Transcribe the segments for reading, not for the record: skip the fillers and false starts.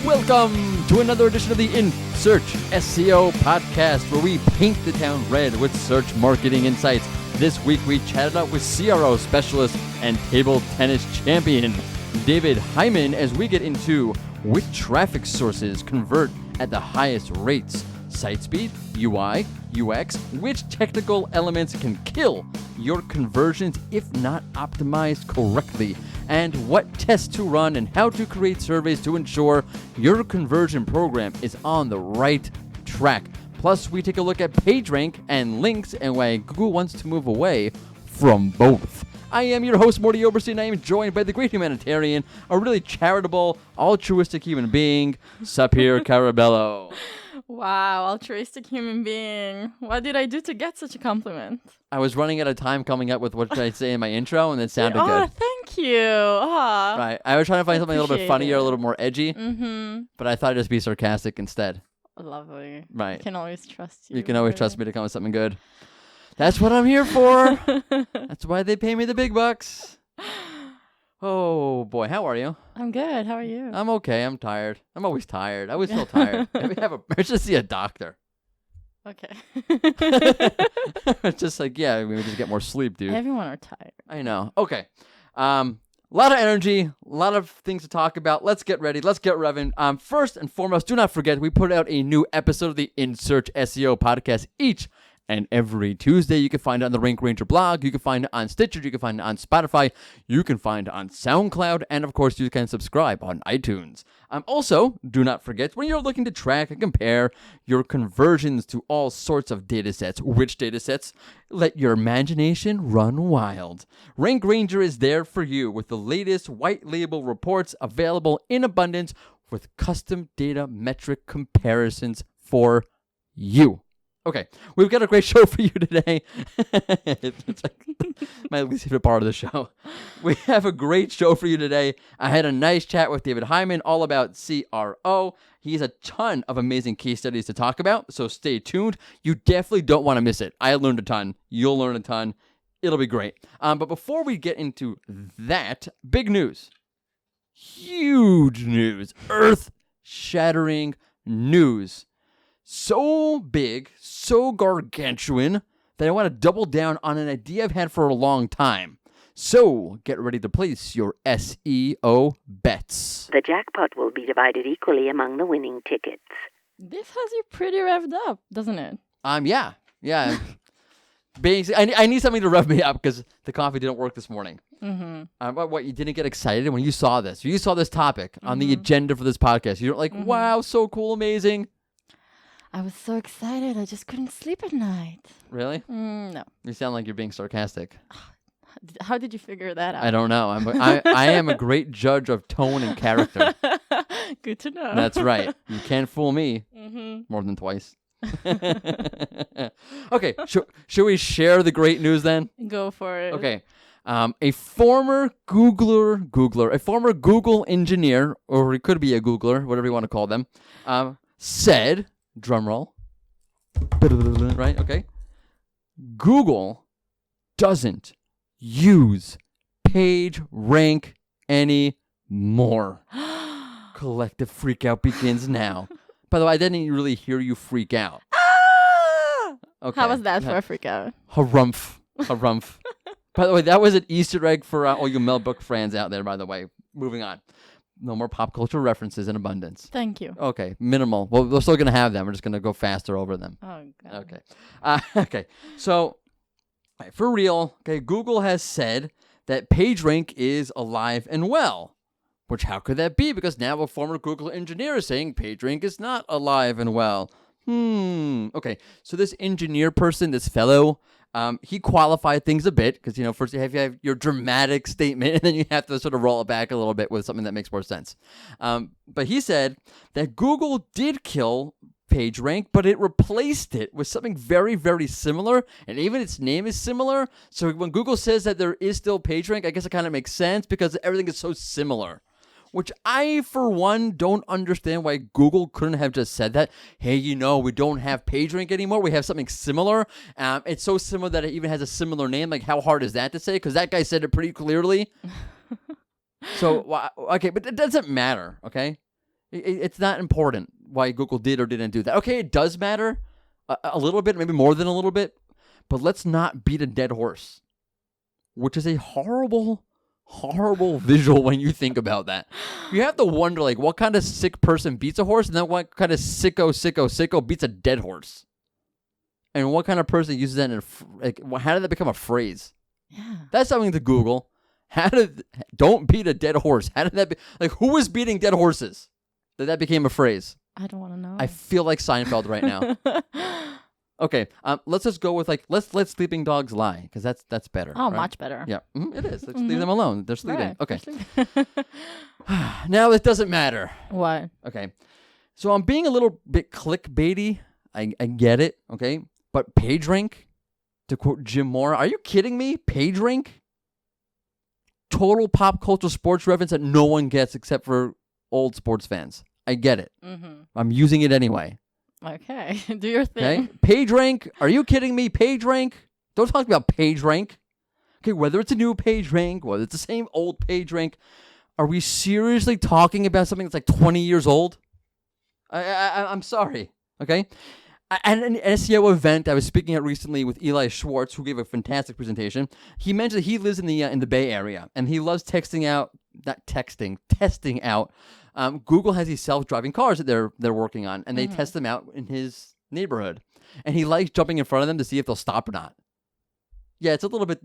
Welcome to another edition of the In Search SEO podcast, where we paint the town red with search marketing insights. This week we chatted up with CRO specialist and table tennis champion David Hyman as we get into which traffic sources convert at the highest rates, site speed, UI, UX, which technical elements can kill your conversions if not optimized correctly, and what tests to run and how to create surveys to ensure your conversion program is on the right track. Plus, we take a look at PageRank and links and why Google wants to move away from both. I am your host, Morty Oberstein, and I am joined by the great humanitarian, a really charitable, altruistic human being, Sapir Carabello. Wow, altruistic human being. What did I do to get such a compliment? I was running out of time coming up with what should I say in my intro, and it sounded good. Oh, thank you. Oh, Right. I was trying to find something a little bit funnier, a little more edgy, Mm-hmm. but I thought I'd just be sarcastic instead. Lovely. Right. I can always trust you. You can always trust me to come with something good. That's what I'm here for. That's why they pay me the big bucks. Oh, boy. How are you? I'm good. How are you? I'm okay. I'm tired. I'm always tired. I always feel tired. Maybe I should see a doctor. Okay. It's just like, yeah, we just get more sleep, dude. Everyone are tired. I know. Okay. A lot of energy, a lot of things to talk about. Let's get ready. Let's get revving. First and foremost, do not forget, we put out a new episode of the In Search SEO podcast each and every Tuesday. You can find it on the Rank Ranger blog. You can find it on Stitcher. You can find it on Spotify. You can find it on SoundCloud. And, of course, you can subscribe on iTunes. Also, do not forget, when you're looking to track and compare your conversions to all sorts of data sets, which data sets? Let your imagination run wild. Rank Ranger is there for you with the latest white label reports available in abundance with custom data metric comparisons for you. Okay, we've got a great show for you today. It's like my least favorite part of the show. We have a great show for you today. I had a nice chat with David Hyman all about CRO. He has a ton of amazing case studies to talk about, so stay tuned. You definitely don't want to miss it. I learned a ton. You'll learn a ton. It'll be great. But before we get into that, big news. Huge news. Earth-shattering news. So big, so gargantuan, that I want to double down on an idea I've had for a long time. So, get ready to place your SEO bets. The jackpot will be divided equally among the winning tickets. This has you pretty revved up, doesn't it? Yeah. Basically, I need something to rev me up because the coffee didn't work this morning. Mm-hmm. What, you didn't get excited when you saw this? You saw this topic on the agenda for this podcast. You're like, wow, so cool, amazing. I was so excited, I just couldn't sleep at night. Really? No. You sound like you're being sarcastic. How did you figure that out? I don't know. I am a great judge of tone and character. Good to know. That's right. You can't fool me more than twice. Okay, should we share the great news then? Go for it. Okay. A former a former Google engineer, or he could be a Googler, whatever you want to call them, said, drumroll, right? Okay. Google doesn't use PageRank anymore. Collective freakout begins now. By the way, I didn't really hear you freak out. Ah! Okay. How was that for a freak out? Harumph. By the way, that was an Easter egg for all you Mel Book fans out there, by the way. Moving on. No more pop culture references in abundance. Thank you. Okay, minimal. Well, we're still going to have them. We're just going to go faster over them. Oh, God. Okay. Okay. So, for real, okay, Google has said that PageRank is alive and well. Which, how could that be? Because now a former Google engineer is saying PageRank is not alive and well. Okay, so this engineer person, this fellow, he qualified things a bit because, first you have your dramatic statement and then you have to sort of roll it back a little bit with something that makes more sense. But he said that Google did kill PageRank, but it replaced it with something very, very similar, and even its name is similar. So when Google says that there is still PageRank, I guess it kind of makes sense because everything is so similar. Which I, for one, don't understand why Google couldn't have just said that. Hey, we don't have PageRank anymore. We have something similar. It's so similar that it even has a similar name. Like, how hard is that to say? Because that guy said it pretty clearly. So, okay, but it doesn't matter, okay? It's not important why Google did or didn't do that. Okay, it does matter a little bit, maybe more than a little bit, but let's not beat a dead horse, which is a horrible visual when you think about that. You have to wonder, like, what kind of sick person beats a horse, and then what kind of sicko beats a dead horse, and what kind of person uses that how did that become a phrase? Yeah. That's something to Google. Don't beat a dead horse. How did that be? Like, who was beating dead horses that became a phrase? I don't want to know. I feel like Seinfeld right now. Okay, let's just go with, like, let's let sleeping dogs lie, because that's better. Oh, right? much better. Yeah, it is. Let's leave them alone. They're sleeping. Right, Okay. they're sleeping. Now it doesn't matter. What? Okay, so I'm being a little bit clickbaity. I get it. Okay, but PageRank, to quote Jim Moore, are you kidding me? PageRank, total pop culture sports reference that no one gets except for old sports fans. I get it. Mm-hmm. I'm using it anyway. Okay, do your thing. Okay, PageRank. Are you kidding me? PageRank. Don't talk about PageRank. Okay, whether it's a new PageRank, whether it's the same old PageRank, are we seriously talking about something that's like 20 years old? I'm sorry. Okay. At an SEO event I was speaking at recently with Eli Schwartz, who gave a fantastic presentation. He mentioned that he lives in the Bay Area, and he loves testing out. Google has these self-driving cars that they're working on, and they test them out in his neighborhood. And he likes jumping in front of them to see if they'll stop or not. Yeah, it's a little bit,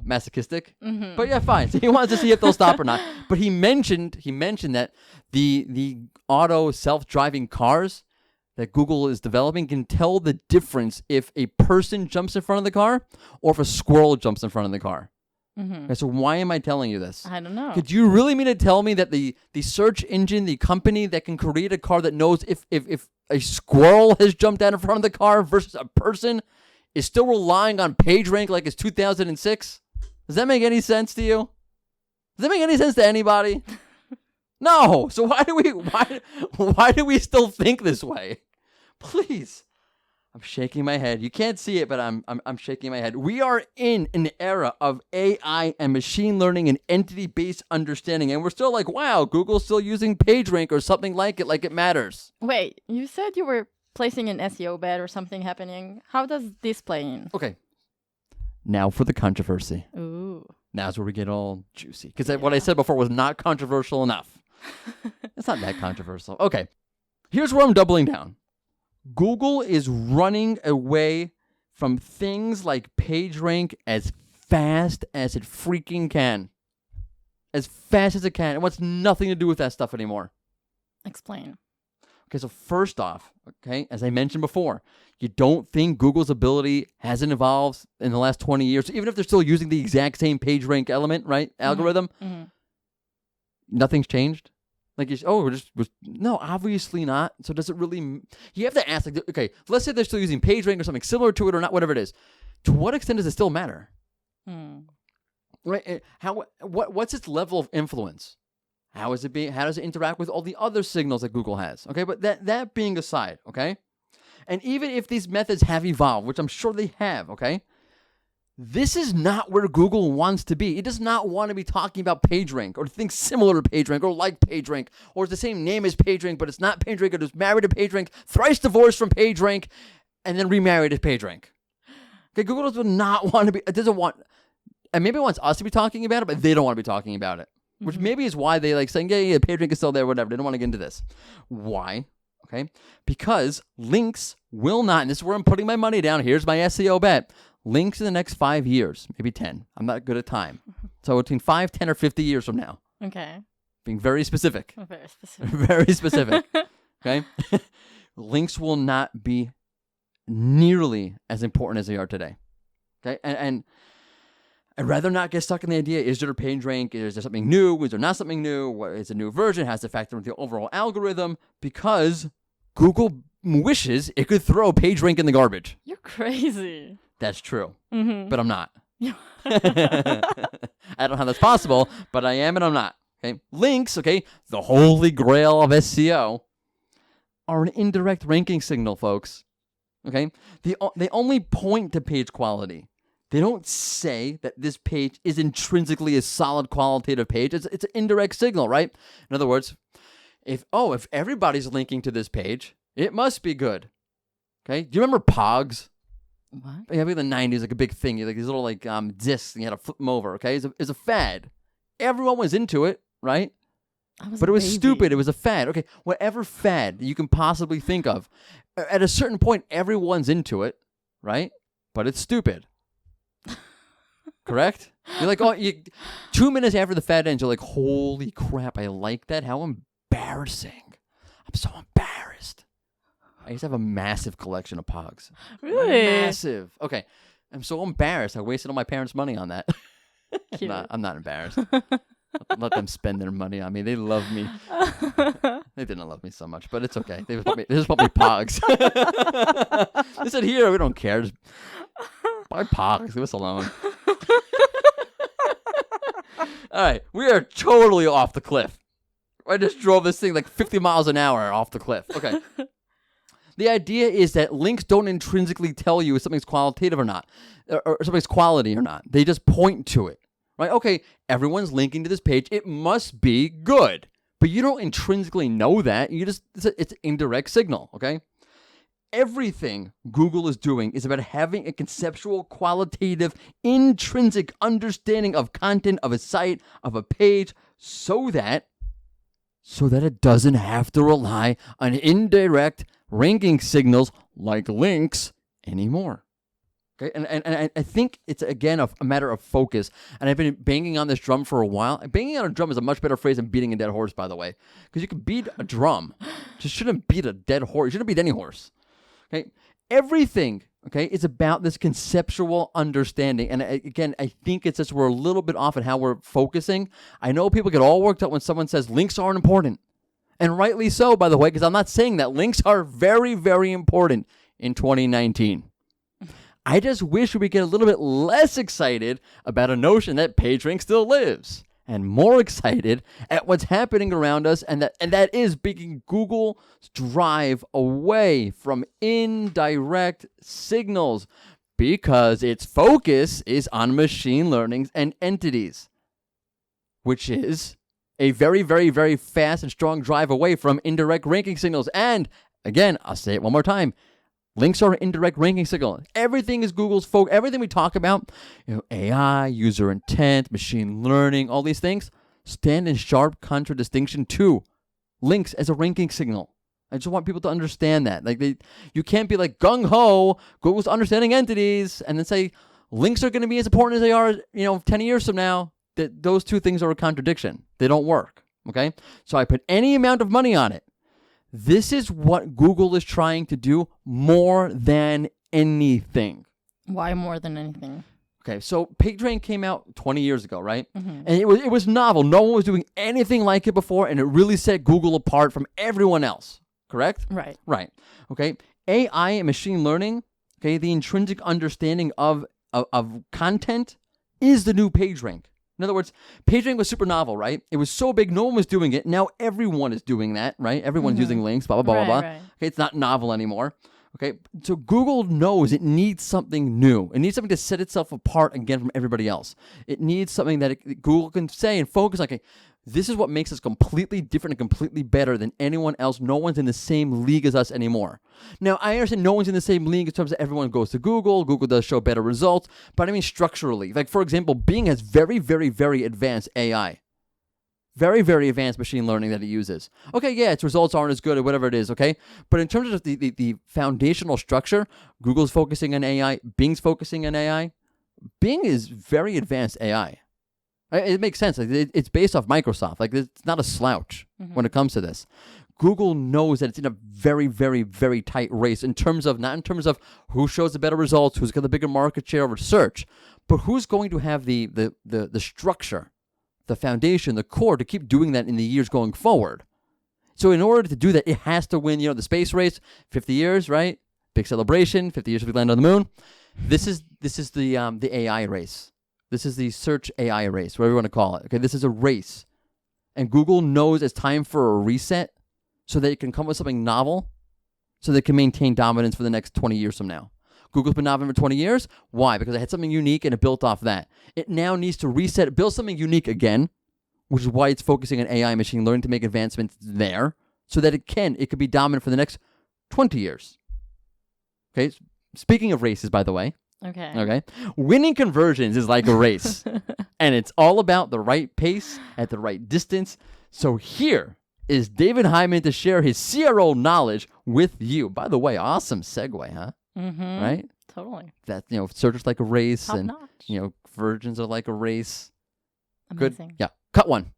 masochistic, but yeah, fine. So he wants to see if they'll stop or not. But he mentioned that the auto self-driving cars that Google is developing can tell the difference if a person jumps in front of the car or if a squirrel jumps in front of the car. Okay, so why am I telling you this? I don't know. Could you really mean to tell me that the search engine, the company that can create a car that knows if a squirrel has jumped out in front of the car versus a person is still relying on PageRank like it's 2006? Does that make any sense to you? Does that make any sense to anybody? No. So why do we still think this way? Please. I'm shaking my head. You can't see it, but I'm shaking my head. We are in an era of AI and machine learning and entity-based understanding, and we're still like, wow, Google's still using PageRank or something like it matters. Wait, you said you were placing an SEO bet or something happening. How does this play in? Okay. Now for the controversy. Ooh. Now's where we get all juicy. Because what I said before was not controversial enough. It's not that controversial. Okay. Here's where I'm doubling down. Google is running away from things like PageRank as fast as it freaking can. As fast as it can. It wants nothing to do with that stuff anymore. Explain. Okay, so first off, okay, as I mentioned before, you don't think Google's ability hasn't evolved in the last 20 years, even if they're still using the exact same PageRank element, right? Algorithm. Mm-hmm. Nothing's changed. Like, no, obviously not. So does it really, you have to ask, like, okay, let's say they're still using PageRank or something similar to it or not, whatever it is. To what extent does it still matter? Right? What's its level of influence? How does it interact with all the other signals that Google has? Okay, but that being aside, okay? And even if these methods have evolved, which I'm sure they have, okay? This is not where Google wants to be. It does not want to be talking about PageRank or things similar to PageRank or like PageRank or it's the same name as PageRank, but it's not PageRank. It was married to PageRank, thrice divorced from PageRank, and then remarried to PageRank. Okay, Google does not want to be, it doesn't want, and maybe it wants us to be talking about it, but they don't want to be talking about it, which maybe is why they like saying, yeah, PageRank is still there, whatever. They don't want to get into this. Why? Okay, because links will not, and this is where I'm putting my money down. Here's my SEO bet. Links in the next 5 years, maybe 10. I'm not good at time. So between 5, 10, or 50 years from now. Okay. Being very specific. Very specific. Very specific. Okay? Links will not be nearly as important as they are today. Okay? And I'd rather not get stuck in the idea, is there a PageRank? Is there something new? Is there not something new? What is a new version? Has to factor into the overall algorithm? Because Google wishes it could throw PageRank in the garbage. You're crazy. That's true, but I'm not. I don't know how that's possible, but I am and I'm not. Okay, links, okay, the holy grail of SEO, are an indirect ranking signal, folks. Okay, they only point to page quality. They don't say that this page is intrinsically a solid qualitative page. It's an indirect signal, right? In other words, if everybody's linking to this page, it must be good. Okay? Do you remember Pogs? What? Yeah, in the 90s, like a big thing. You had, like these little like discs, and you had to flip them over. Okay, it's a fad. Everyone was into it, right? But it was stupid. It was a fad. Okay, whatever fad you can possibly think of, at a certain point, everyone's into it, right? But it's stupid. Correct? You're like, 2 minutes after the fad ends, you're like, holy crap, I like that. How embarrassing. I'm so embarrassed. I used to have a massive collection of Pogs. Really? Massive. Okay. I'm so embarrassed. I wasted all my parents' money on that. I'm not embarrassed. Let them spend their money on me. They love me. They didn't love me so much, but it's okay. They just bought me Pogs. They said, here, we don't care. Just buy Pogs. Leave us alone. All right. We are totally off the cliff. I just drove this thing like 50 miles an hour off the cliff. Okay. The idea is that links don't intrinsically tell you if something's qualitative or not, or something's quality or not. They just point to it, right? Okay, everyone's linking to this page. It must be good, but you don't intrinsically know that. It's an indirect signal, okay? Everything Google is doing is about having a conceptual, qualitative, intrinsic understanding of content, of a site, of a page, so that it doesn't have to rely on indirect ranking signals like links anymore. Okay, and I think it's, again, a matter of focus. And I've been banging on this drum for a while. Banging on a drum is a much better phrase than beating a dead horse, by the way. Because you can beat a drum. Just shouldn't beat a dead horse. You shouldn't beat any horse. Okay, everything, okay, is about this conceptual understanding. And again, I think it's just we're a little bit off in how we're focusing. I know people get all worked up when someone says links aren't important. And rightly so, by the way, because I'm not saying that. Links are very, very important in 2019. I just wish we would get a little bit less excited about a notion that PageRank still lives, and more excited at what's happening around us, and that is making Google's drive away from indirect signals, because its focus is on machine learning and entities, which is a very, very, very fast and strong drive away from indirect ranking signals. And again, I'll say it one more time. Links are an indirect ranking signal. Everything is Google's focus. Everything we talk about, AI, user intent, machine learning, all these things stand in sharp contradistinction to links as a ranking signal. I just want people to understand that. You can't be like gung-ho, Google's understanding entities, and then say links are going to be as important as they are, 10 years from now. That those two things are a contradiction. They don't work, okay? So I put any amount of money on it. This is what Google is trying to do more than anything. Why more than anything? Okay, so PageRank came out 20 years ago, right? Mm-hmm. And it was novel. No one was doing anything like it before, and it really set Google apart from everyone else, correct? Right. Right, okay? AI and machine learning, okay, the intrinsic understanding of content is the new PageRank. In other words, PageRank was super novel, right? It was so big, no one was doing it. Now everyone is doing that, right? Everyone's using links, blah, blah, blah, blah, blah. Right. Okay, it's not novel anymore. Okay, so Google knows it needs something new. It needs something to set itself apart again from everybody else. It needs something that Google can say and focus on. Okay, this is what makes us completely different and completely better than anyone else. No one's in the same league as us anymore. Now, I understand no one's in the same league in terms of everyone goes to Google. Google does show better results. But I mean structurally. Like, for example, Bing has very, very, very advanced AI. Very, very advanced machine learning that it uses. Okay, yeah, its results aren't as good or whatever it is, okay? But in terms of the foundational structure, Google's focusing on AI. Bing's focusing on AI. Bing is very advanced AI. It makes sense. It's based off Microsoft. It's not a slouch when it comes to this. Google knows that it's in a very, very, very tight race not in terms of who shows the better results, who's got the bigger market share over search, but who's going to have the structure, the foundation, the core to keep doing that in the years going forward. So in order to do that, it has to win, the space race, 50 years, right? Big celebration, 50 years if we land on the moon. This is the AI race. This is the search AI race, whatever you want to call it. Okay, this is a race. And Google knows it's time for a reset so that it can come with something novel so they can maintain dominance for the next 20 years from now. Google's been dominant for 20 years. Why? Because it had something unique and it built off that. It now needs to reset, build something unique again which is why it's focusing on AI and machine learning to make advancements there so that it could be dominant for the next 20 years. Okay. Speaking of races, by the way. Okay. Winning conversions is like a race, and it's all about the right pace at the right distance. So here is David Hyman to share his CRO knowledge with you. By the way, awesome segue, huh? Mm-hmm. Right? Totally. That, search is like a race, Top and notch. conversions are like a race. Amazing. Good. Yeah. Cut one.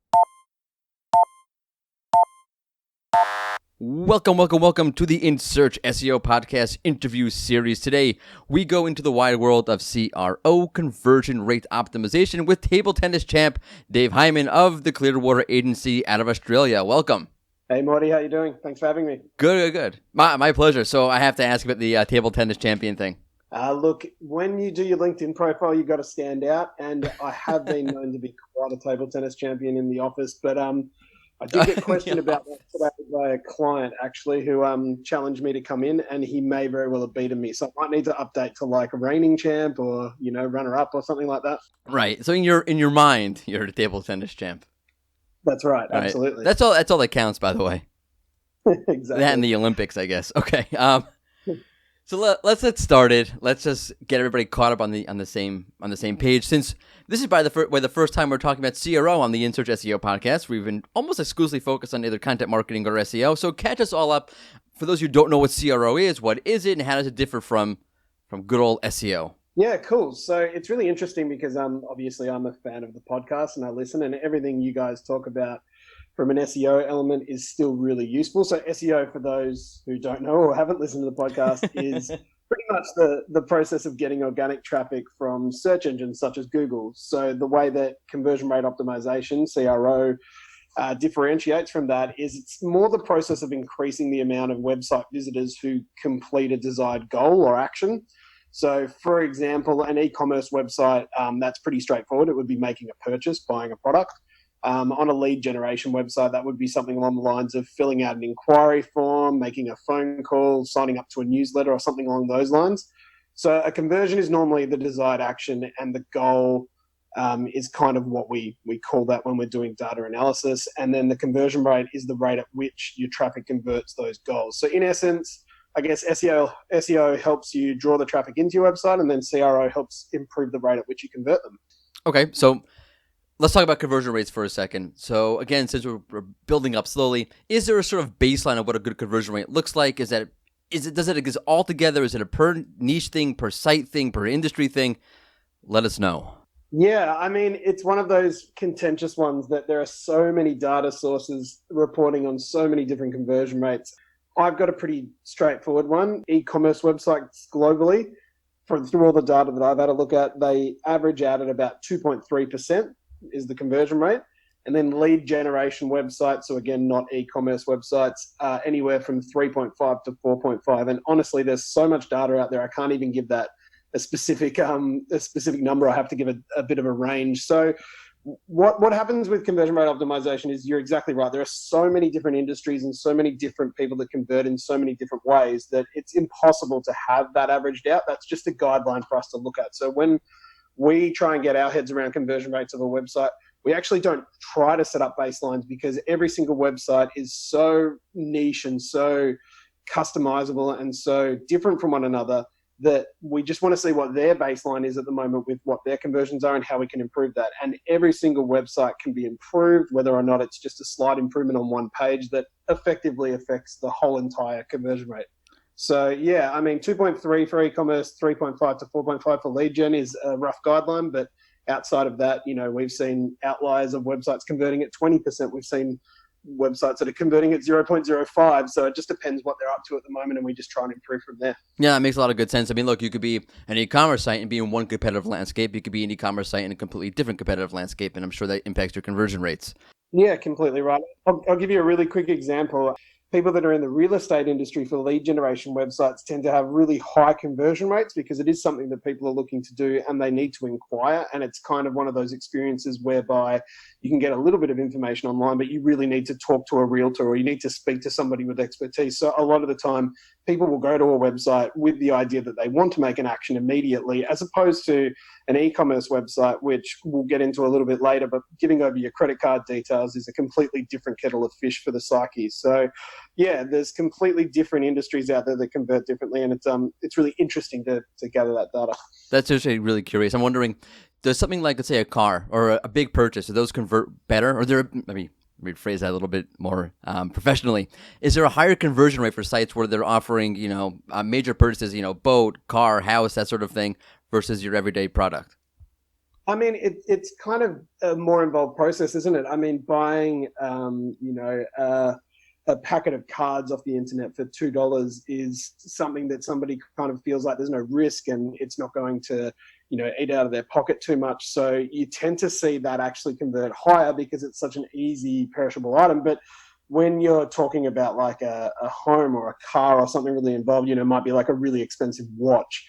Welcome to the In Search SEO podcast interview series. Today, we go into the wide world of CRO, conversion rate optimization, with table tennis champ Dave Hyman of the Clearwater Agency out of Australia. Welcome. Hey, Morty, how you doing? Thanks for having me. Good. My pleasure. So I have to ask about the table tennis champion thing. Look, when you do your LinkedIn profile, you've got to stand out, and I have been known to be quite a table tennis champion in the office, but I did get questioned about that today by a client, actually, who challenged me to come in, and he may very well have beaten me. So I might need to update to like a reigning champ or, runner-up or something like that. Right. So in your mind, you're the table tennis champ. That's right. All Absolutely. Right. That's all that counts, by the way. Exactly. That and the Olympics, I guess. Okay. So let's get started. Let's just get everybody caught up on the same page. Since this is the first time we're talking about CRO on the In Search SEO podcast, we've been almost exclusively focused on either content marketing or SEO. So catch us all up. For those who don't know what CRO is, what is it, and how does it differ from good old SEO? Yeah, cool. So it's really interesting because obviously I'm a fan of the podcast and I listen, and everything you guys talk about from an SEO element is still really useful. So SEO, for those who don't know or haven't listened to the podcast, is pretty much the process of getting organic traffic from search engines such as Google. So the way that conversion rate optimization, CRO, differentiates from that is it's more the process of increasing the amount of website visitors who complete a desired goal or action. So, for example, an e-commerce website, that's pretty straightforward. It would be making a purchase, buying a product. On a lead generation website, that would be something along the lines of filling out an inquiry form, making a phone call, signing up to a newsletter, or something along those lines. So a conversion is normally the desired action, and the goal is kind of what we call that when we're doing data analysis. And then the conversion rate is the rate at which your traffic converts those goals. So in essence, I guess SEO helps you draw the traffic into your website, and then CRO helps improve the rate at which you convert them. Okay, so let's talk about conversion rates for a second. So again, since we're building up slowly, is there a sort of baseline of what a good conversion rate looks like? Does it exist all together? Is it a per niche thing, per site thing, per industry thing? Let us know. Yeah, I mean, it's one of those contentious ones that there are so many data sources reporting on so many different conversion rates. I've got a pretty straightforward one. E-commerce websites globally, through all the data that I've had a look at, they average out at about 2.3%. is the conversion rate. And then lead generation websites, so again, not e-commerce websites, anywhere from 3.5 to 4.5. And honestly, there's so much data out there, I can't even give that a specific number. I have to give a bit of a range. So what happens with conversion rate optimization is you're exactly right. There are so many different industries and so many different people that convert in so many different ways that it's impossible to have that averaged out. That's just a guideline for us to look at. So when we try and get our heads around conversion rates of a website, we actually don't try to set up baselines because every single website is so niche and so customizable and so different from one another that we just want to see what their baseline is at the moment with what their conversions are and how we can improve that. And every single website can be improved, whether or not it's just a slight improvement on one page that effectively affects the whole entire conversion rate. So, yeah, I mean, 2.3 for e-commerce, 3.5 to 4.5 for lead gen is a rough guideline. But outside of that, we've seen outliers of websites converting at 20%. We've seen websites that are converting at 0.05. So it just depends what they're up to at the moment, and we just try and improve from there. Yeah, that makes a lot of good sense. I mean, look, you could be an e-commerce site and be in one competitive landscape. You could be an e-commerce site in a completely different competitive landscape, and I'm sure that impacts your conversion rates. Yeah, completely right. I'll give you a really quick example. People that are in the real estate industry for lead generation websites tend to have really high conversion rates because it is something that people are looking to do and they need to inquire. And it's kind of one of those experiences whereby you can get a little bit of information online, but you really need to talk to a realtor or you need to speak to somebody with expertise. So a lot of the time, people will go to a website with the idea that they want to make an action immediately, as opposed to an e-commerce website, which we'll get into a little bit later, but giving over your credit card details is a completely different kettle of fish for the psyche. So yeah, there's completely different industries out there that convert differently, and it's really interesting to gather that data. That's actually really curious. I'm wondering, does something like, let's say, a car or a big purchase, do those convert better? Or let me rephrase that a little bit more professionally. Is there a higher conversion rate for sites where they're offering, major purchases, boat, car, house, that sort of thing, versus your everyday product? I mean, it's kind of a more involved process, isn't it? I mean, buying, a packet of cards off the internet for $2 is something that somebody kind of feels like there's no risk and it's not going to, eat out of their pocket too much. So you tend to see that actually convert higher because it's such an easy perishable item. But when you're talking about like a home or a car or something really involved, it might be like a really expensive watch.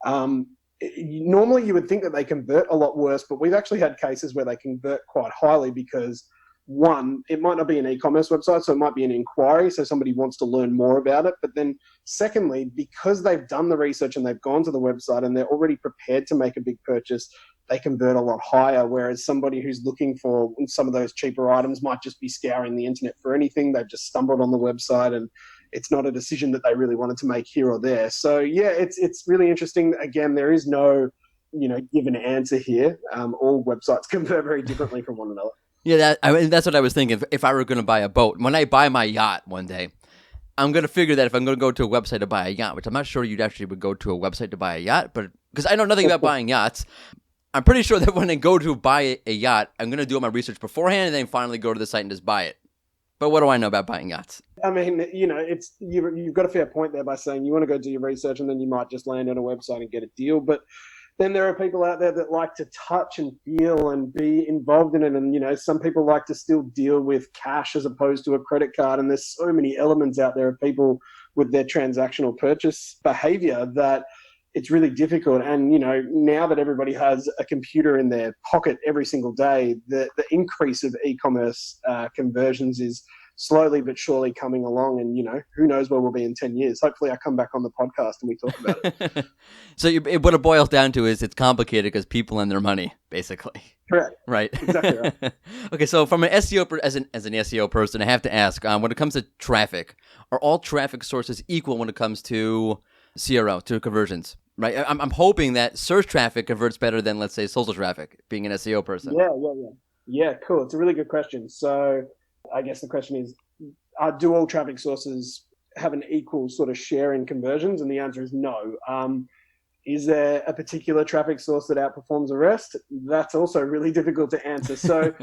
Normally you would think that they convert a lot worse, but we've actually had cases where they convert quite highly because, one, it might not be an e-commerce website, so it might be an inquiry, so somebody wants to learn more about it. But then secondly, because they've done the research and they've gone to the website and they're already prepared to make a big purchase, they convert a lot higher, whereas somebody who's looking for some of those cheaper items might just be scouring the internet for anything. They've just stumbled on the website and it's not a decision that they really wanted to make here or there. So yeah, it's really interesting. Again, there is no, given answer here. All websites convert very differently from one another. Yeah, that's what I was thinking. If I were going to buy a boat, when I buy my yacht one day, I'm going to figure that if I'm going to go to a website to buy a yacht, which I'm not sure you'd actually would go to a website to buy a yacht, but because I know nothing about buying yachts, I'm pretty sure that when I go to buy a yacht, I'm going to do all my research beforehand and then finally go to the site and just buy it. But what do I know about buying yachts? I mean, you've got a fair point there by saying you want to go do your research and then you might just land on a website and get a deal. But then there are people out there that like to touch and feel and be involved in it. And, some people like to still deal with cash as opposed to a credit card. And there's so many elements out there of people with their transactional purchase behavior that it's really difficult. And, now that everybody has a computer in their pocket every single day, the increase of e-commerce conversions is slowly but surely coming along. And, who knows where we'll be in 10 years. Hopefully I come back on the podcast and we talk about it. So what it boils down to is it's complicated because people and their money, basically. Correct. Right. Exactly right. Okay, so from an SEO, as an SEO person, I have to ask, when it comes to traffic, are all traffic sources equal when it comes to CRO, to conversions? Right. I'm hoping that search traffic converts better than, let's say, social traffic, being an SEO person. Yeah, cool. It's a really good question. So I guess the question is, do all traffic sources have an equal sort of share in conversions? And the answer is no. Is there a particular traffic source that outperforms the rest? That's also really difficult to answer. So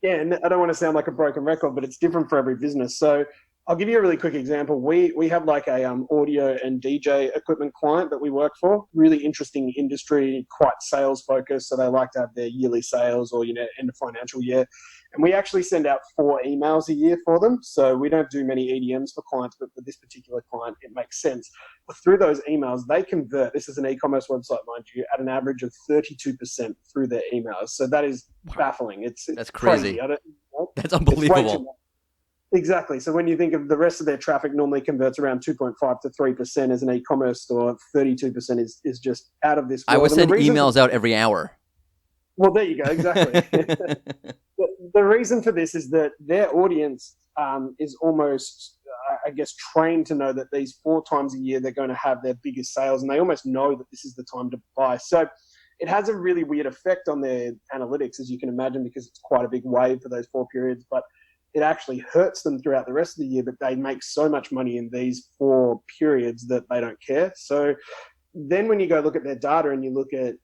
again, I don't want to sound like a broken record, but it's different for every business. So I'll give you a really quick example. We have like a audio and DJ equipment client that we work for. Really interesting industry, quite sales focused. So they like to have their yearly sales or end of financial year. And we actually send out 4 emails a year for them. So we don't do many EDMs for clients, but for this particular client, it makes sense. But through those emails, they convert. This is an e-commerce website, mind you, at an average of 32% through their emails. So that is baffling. That's crazy. That's unbelievable. Exactly. So when you think of the rest of their traffic normally converts around 2.5 to 3% as an e-commerce store, 32% is just out of this world. I would send emails out every hour. Well, there you go. Exactly. The reason for this is that their audience is almost, I guess, trained to know that these 4 times a year they're going to have their biggest sales, and they almost know that this is the time to buy. So it has a really weird effect on their analytics, as you can imagine, because it's quite a big wave for those 4 periods. But it actually hurts them throughout the rest of the year, but they make so much money in these 4 periods that they don't care. So then when you go look at their data and you look at,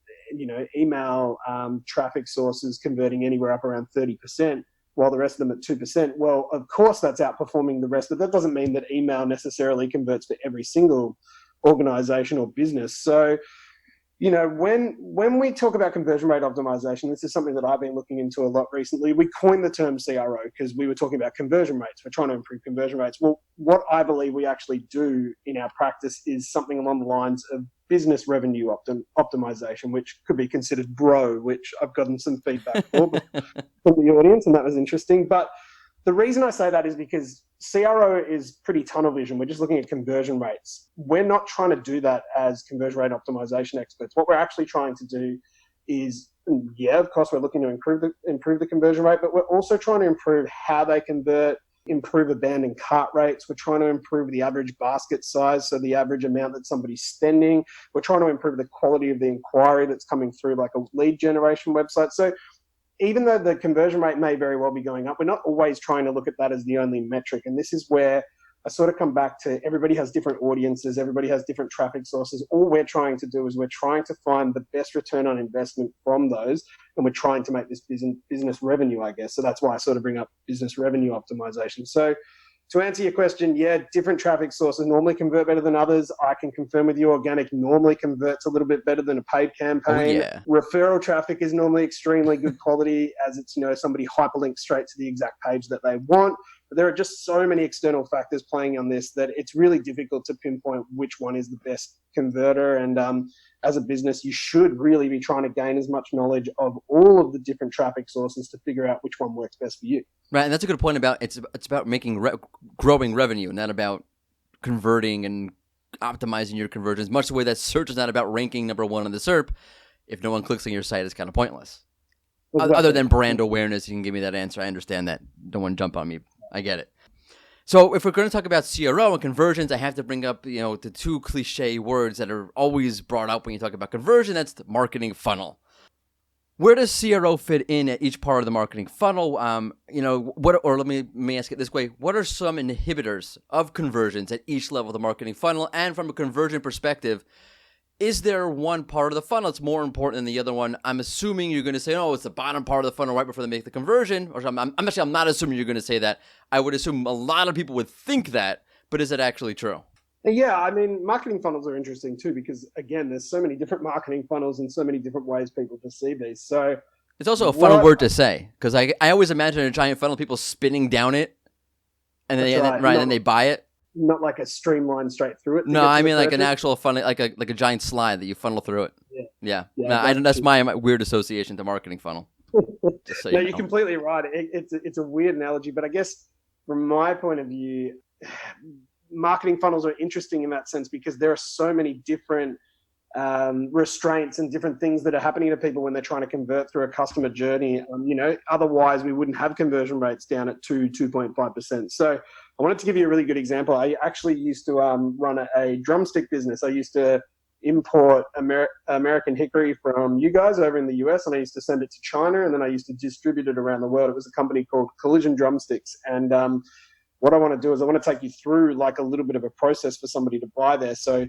email traffic sources converting anywhere up around 30%, while the rest of them at 2%, well, of course that's outperforming the rest, but that doesn't mean that email necessarily converts for every single organization or business. So when we talk about conversion rate optimization, this is something that I've been looking into a lot recently. We coined the term CRO because we were talking about conversion rates. We're trying to improve conversion rates. Well, what I believe we actually do in our practice is something along the lines of business revenue optimization, which could be considered BRO, which I've gotten some feedback for from the audience, and that was interesting. But The reason I say that is because CRO is pretty tunnel vision. We're just looking at conversion rates. We're not trying to do that as conversion rate optimization experts. What we're actually trying to do is, yeah, of course, we're looking to improve the conversion rate, but we're also trying to improve how they convert, improve abandoned cart rates. We're trying to improve the average basket size, so the average amount that somebody's spending. We're trying to improve the quality of the inquiry that's coming through, like a lead generation website. So even though the conversion rate may very well be going up, we're not always trying to look at that as the only metric. And this is where I sort of come back to everybody has different audiences, everybody has different traffic sources. All we're trying to do is we're trying to find the best return on investment from those, and we're trying to make this business revenue, I guess. So that's why I sort of bring up business revenue optimization. So to answer your question, yeah, different traffic sources normally convert better than others. I can confirm with you, organic normally converts a little bit better than a paid campaign. Oh, yeah. Referral traffic is normally extremely good quality, as it's, somebody hyperlinks straight to the exact page that they want. But there are just so many external factors playing on this that it's really difficult to pinpoint which one is the best converter. And as a business, you should really be trying to gain as much knowledge of all of the different traffic sources to figure out which one works best for you. Right, and that's a good point about it's about making growing revenue, not about converting and optimizing your conversions. Much the way that search is not about ranking number one on the SERP. If no one clicks on your site, it's kind of pointless. Exactly. Other than brand awareness, you can give me that answer. I understand that. Don't want to jump on me. I get it. So if we're going to talk about CRO and conversions, I have to bring up the two cliche words that are always brought up when you talk about conversion. That's the marketing funnel. Where does CRO fit in at each part of the marketing funnel? Let me ask it this way. What are some inhibitors of conversions at each level of the marketing funnel? And from a conversion perspective, is there one part of the funnel that's more important than the other one? I'm assuming you're going to say, oh, it's the bottom part of the funnel right before they make the conversion. Or I'm not assuming you're going to say that. I would assume a lot of people would think that, but is it actually true? Yeah, I mean, marketing funnels are interesting too because, again, there's so many different marketing funnels and so many different ways people perceive these. So it's also a funny word to say because I always imagine a giant funnel, people spinning down it, and then they buy it. Not like a streamline straight through it. No, I mean like an actual funnel, like a giant slide that you funnel through it. Yeah. That's my weird association to marketing funnel. So you're completely right. It's a weird analogy, but I guess from my point of view, marketing funnels are interesting in that sense because there are so many different restraints and different things that are happening to people when they're trying to convert through a customer journey. Otherwise we wouldn't have conversion rates down at 2.5%. So I wanted to give you a really good example. I actually used to run a drumstick business. I used to import American hickory from you guys over in the US, and I used to send it to China, and then I used to distribute it around the world. It was a company called Collision Drumsticks. And what I want to do is I want to take you through like a little bit of a process for somebody to buy there. So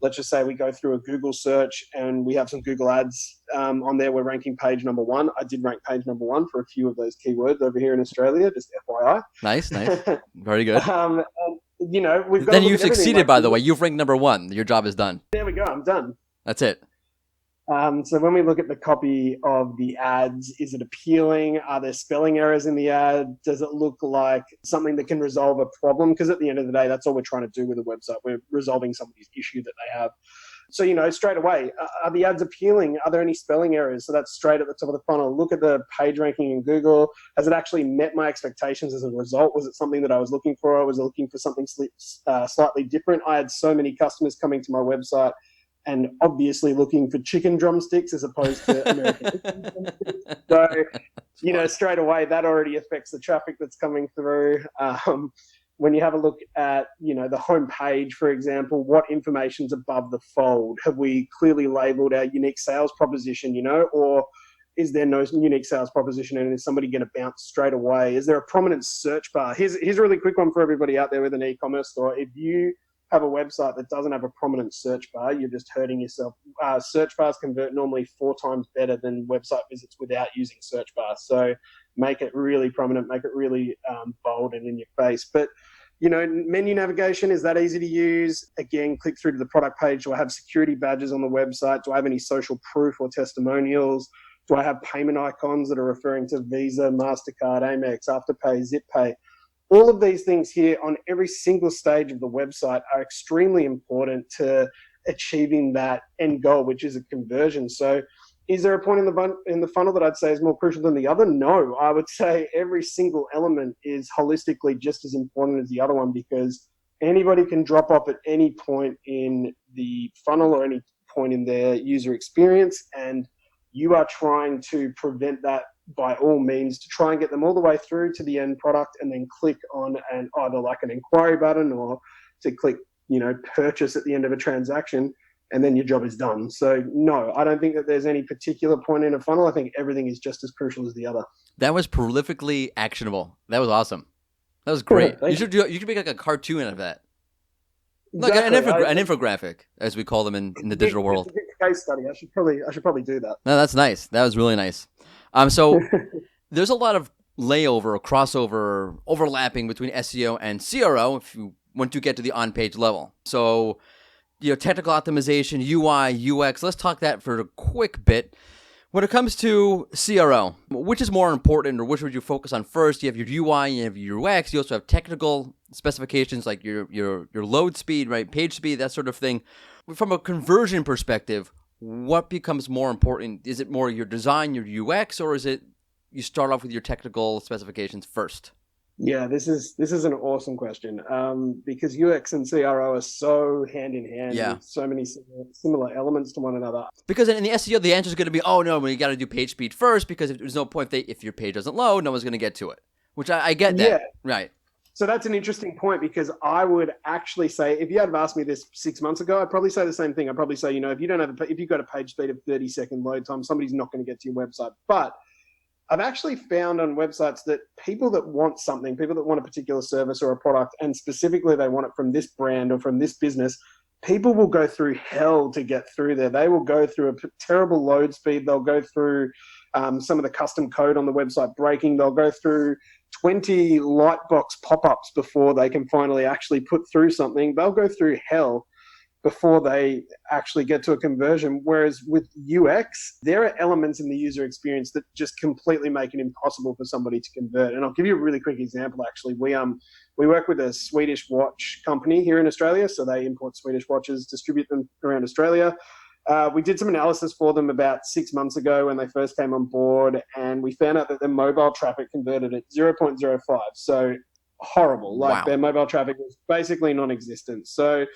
let's just say we go through a Google search and we have some Google ads on there. We're ranking page number 1. I did rank page number 1 for a few of those keywords over here in Australia, just FYI. Nice. Very good. We've got. Then you've succeeded, by the way. You've ranked number 1. Your job is done. There we go. I'm done. That's it. So when we look at the copy of the ads, is it appealing? Are there spelling errors in the ad? Does it look like something that can resolve a problem? Because at the end of the day, that's all we're trying to do with a website. We're resolving somebody's issue that they have. So, straight away, are the ads appealing? Are there any spelling errors? So that's straight at the top of the funnel. Look at the page ranking in Google. Has it actually met my expectations as a result? Was it something that I was looking for? Or was I looking for something slightly different? I had so many customers coming to my website and obviously looking for chicken drumsticks as opposed to American drumsticks. So, straight away, that already affects the traffic that's coming through. When you have a look at, the home page, for example, what information's above the fold? Have we clearly labeled our unique sales proposition, or is there no unique sales proposition and is somebody going to bounce straight away? Is there a prominent search bar? Here's a really quick one for everybody out there with an e-commerce store. If you have a website that doesn't have a prominent search bar, you're just hurting yourself. Search bars convert normally 4 times better than website visits without using search bars. So make it really prominent, make it really bold and in your face. But, menu navigation, is that easy to use? Again, click through to the product page. Do I have security badges on the website? Do I have any social proof or testimonials? Do I have payment icons that are referring to Visa, MasterCard, Amex, Afterpay, ZipPay? All of these things here on every single stage of the website are extremely important to achieving that end goal, which is a conversion. So Is there a point in the funnel that I'd say is more crucial than the other? No, I would say every single element is holistically just as important as the other one, because anybody can drop off at any point in the funnel or any point in their user experience, and you are trying to prevent that by all means, to try and get them all the way through to the end product and then click on either like an inquiry button or to click, purchase at the end of a transaction, and then your job is done. So no, I don't think that there's any particular point in a funnel. I think everything is just as crucial as the other. That was prolifically actionable. That was awesome. That was great. You should make like a cartoon out of that. Exactly. Like an infographic, as we call them in the digital world. It's a case study. I should probably do that. No, that's nice. That was really nice. So there's a lot of layover or crossover or overlapping between SEO and CRO if you want to get to the on-page level. So, technical optimization, UI, UX, let's talk that for a quick bit. When it comes to CRO, which is more important, or which would you focus on first? You have your UI, you have your UX, you also have technical specifications like your load speed, right, page speed, that sort of thing. From a conversion perspective, what becomes more important? Is it more your design, your UX, or is it you start off with your technical specifications first? Yeah, this is an awesome question, because UX and CRO are so hand in hand. Yeah. With so many similar elements to one another. Because in the SEO, the answer is going to be, oh no, well, you got to do page speed first, because there's no point if your page doesn't load, no one's going to get to it. Which I get that. Yeah. Right. So that's an interesting point, because I would actually say, if you had asked me this 6 months ago, I'd probably say the same thing. I'd probably say, if you've got a page speed of 30-second load time, somebody's not going to get to your website. But I've actually found on websites that people that want something, people that want a particular service or a product, and specifically they want it from this brand or from this business, people will go through hell to get through there. They will go through a terrible load speed. They'll go through some of the custom code on the website breaking. They'll go through 20 lightbox pop-ups before they can finally actually put through something. They'll go through hell before they actually get to a conversion. Whereas with UX, there are elements in the user experience that just completely make it impossible for somebody to convert. And I'll give you a really quick example, actually. We work with a Swedish watch company here in Australia. So they import Swedish watches, distribute them around Australia. We did some analysis for them about 6 months ago when they first came on board, and we found out that their mobile traffic converted at 0.05. So horrible. Like, Their mobile traffic was basically non-existent. So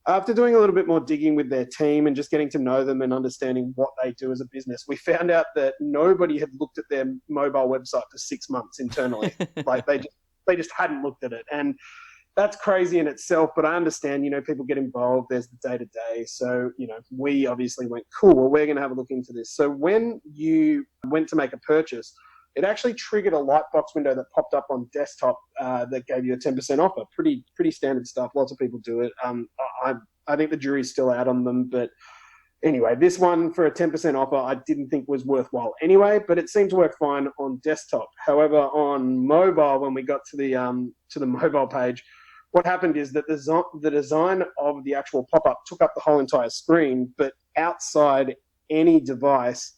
after doing a little bit more digging with their team and just getting to know them and understanding what they do as a business, we found out that nobody had looked at their mobile website for 6 months internally. Like they just hadn't looked at it. And that's crazy in itself, but I understand, people get involved. There's the day-to-day. So, we obviously went, cool, well, we're going to have a look into this. So when you went to make a purchase, it actually triggered a lightbox window that popped up on desktop that gave you a 10% offer. Pretty standard stuff. Lots of people do it. I think the jury's still out on them. But anyway, this one for a 10% offer I didn't think was worthwhile anyway, but it seemed to work fine on desktop. However, on mobile, when we got to the mobile page, what happened is that the design of the actual pop-up took up the whole entire screen, but outside any device